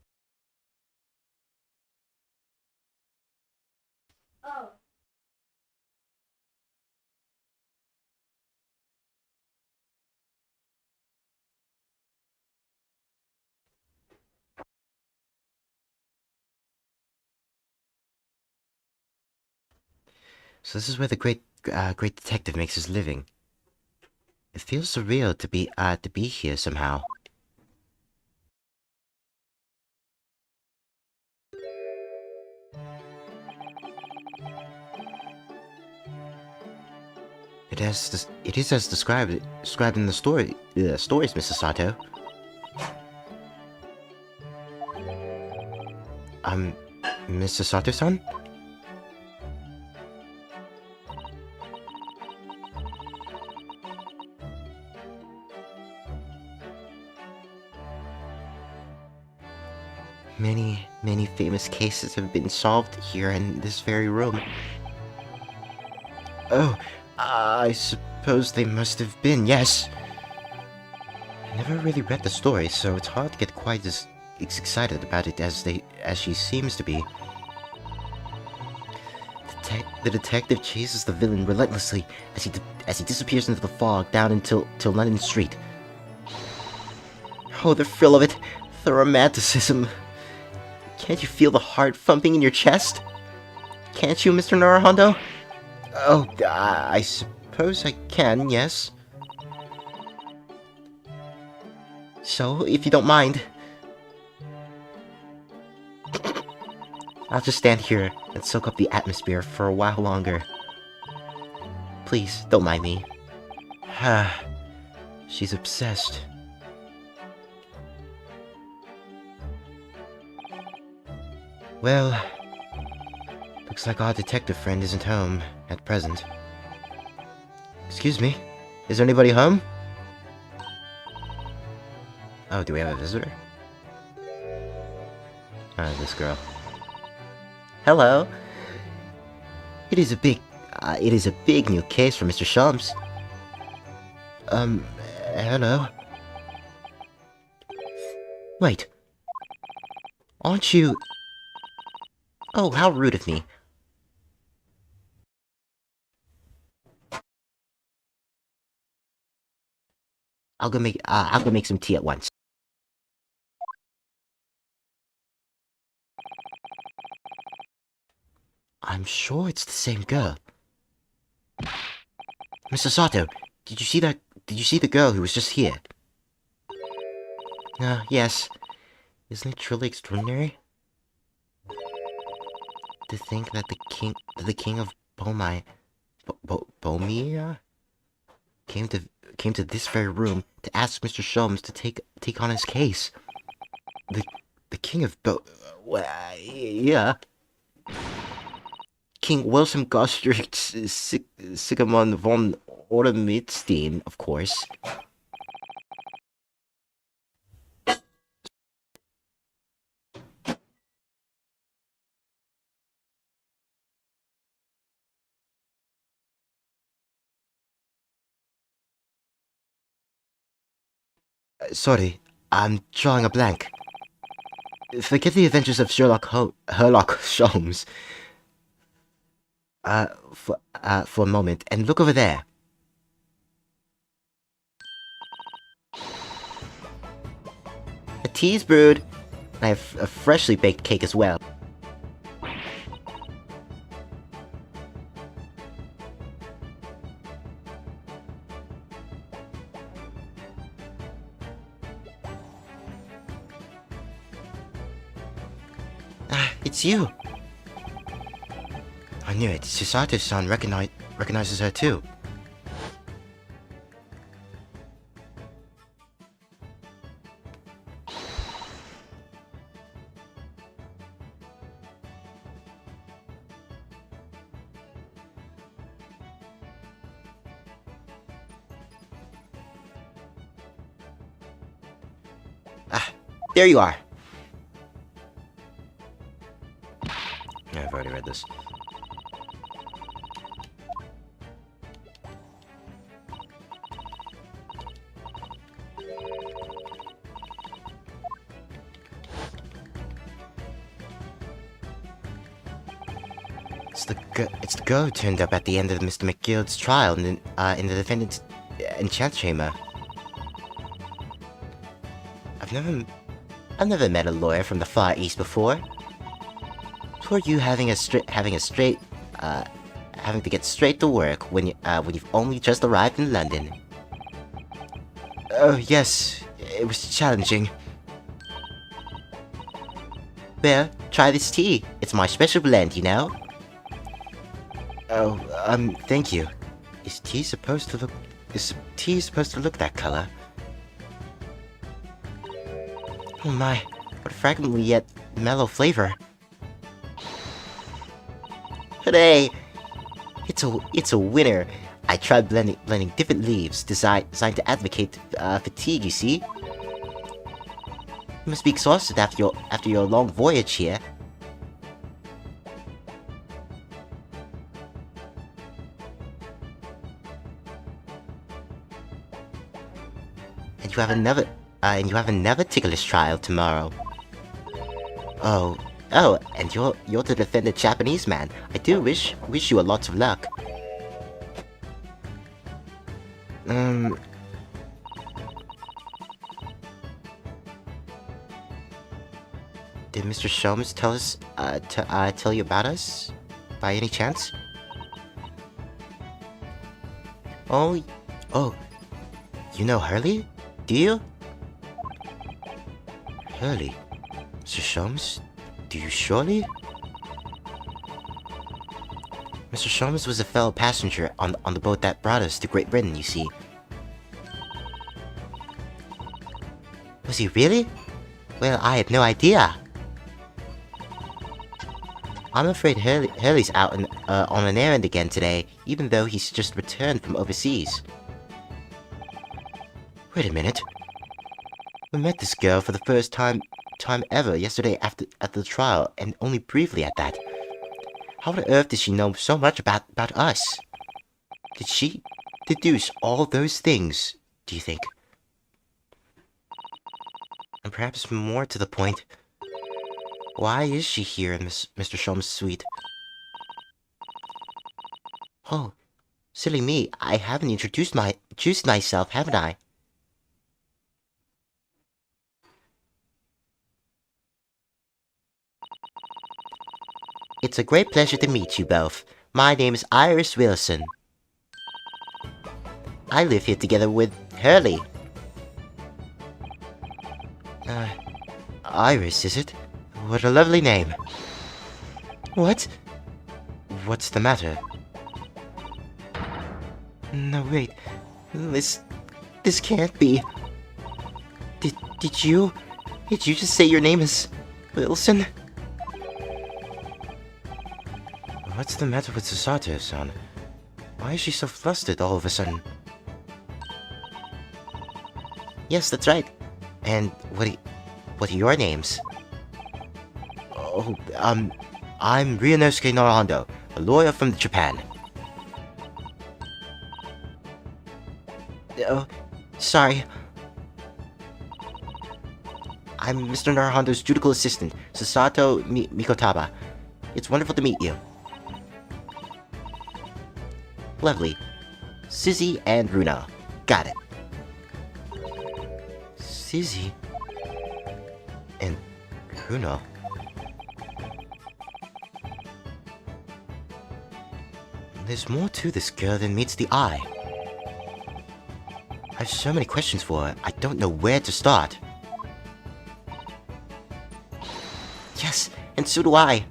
Speaker 8: Oh.
Speaker 1: So this is where the great detective makes his living. It feels surreal to be here somehow. It is as described in the stories, Mr. Sato. Mr. Sato-san?
Speaker 6: Many, many famous cases have been solved here in this very room. Oh, I suppose they must have been, yes. I never really read the story, so it's hard to get quite as excited about it as she seems to be. The detective chases the villain relentlessly as he disappears into the fog down until London Street. Oh, the thrill of it, the romanticism. Can't you feel the heart thumping in your chest? Can't you, Mr. Naruhondo? Oh, I suppose I can, yes. So, if you don't mind, I'll just stand here and soak up the atmosphere for a while longer. Please, don't mind me. She's obsessed. Well, looks like our detective friend isn't home at present. Excuse me, is there anybody home? Oh, do we have a visitor? This girl. Hello. It is a big new case for Mr. Shums. Hello. Wait. Aren't you... Oh, how rude of me. I'll go make some tea at once. I'm sure it's the same girl. Mr. Sato, did you see the girl who was just here? Yes. Isn't it truly extraordinary? To think that the king of Bomia came to this very room to ask Mr. Shums to take on his case. The king of yeah. King Wilhelm Gostricht Sigmund von Ormstein, of course. Sorry, I'm drawing a blank. Forget the adventures of Sherlock Holmes. For a moment, and look over there. A tea's brewed. I have a freshly baked cake as well. It's you. I knew it. Susato-san recognizes her too. There you are. Yeah, I've already read this. It's the girl who turned up at the end of Mr. McGill's trial in the defendant's enchant chamber. I've never met a lawyer from the Far East before. Poor you having to get straight to work when you've only just arrived in London. Oh yes, it was challenging. Well, try this tea. It's my special blend, you know. Oh, thank you. Is tea supposed to look that color? Oh my, what a fragmentary yet mellow flavor. Hooray! It's a winner. I tried blending different leaves designed to advocate fatigue, you see? You must be exhausted after your long voyage here. And you have another ticklish trial tomorrow. Oh, and you're to defend the Japanese man. I do wish you a lot of luck. Did Mr. Sholmes tell you about us? By any chance? Oh, you know Hurley? Do you? Hurley? Mr. Sholmes? Do you surely? Mr. Sholmes was a fellow passenger on the boat that brought us to Great Britain, you see. Was he really? Well, I had no idea. I'm afraid Hurley's out on an errand again today, even though he's just returned from overseas. Wait a minute. We met this girl for the first time ever yesterday at the trial, and only briefly at that. How on earth did she know so much about us? Did she deduce all those things, do you think? And perhaps more to the point, why is she here in Mr. Sholmes' suite? Oh, silly me, I haven't introduced myself, haven't I? It's a great pleasure to meet you both. My name is Iris Wilson. I live here together with Hurley. Iris, is it? What a lovely name. What? What's the matter? No, wait. This can't be. Did you just say your name is Wilson? What's the matter with Susato-san? Why is she so flustered all of a sudden? Yes, that's right. And what are your names? Oh, I'm Ryunosuke Naruhondo, a lawyer from Japan. Oh, sorry. I'm Mr. Naruhondo's judicial assistant, Susato Mikotaba. It's wonderful to meet you. Lovely. Sizzy and Runa. Got it. Sizzy and Runa. There's more to this girl than meets the eye. I have so many questions for her, I don't know where to start. Yes, and so do I.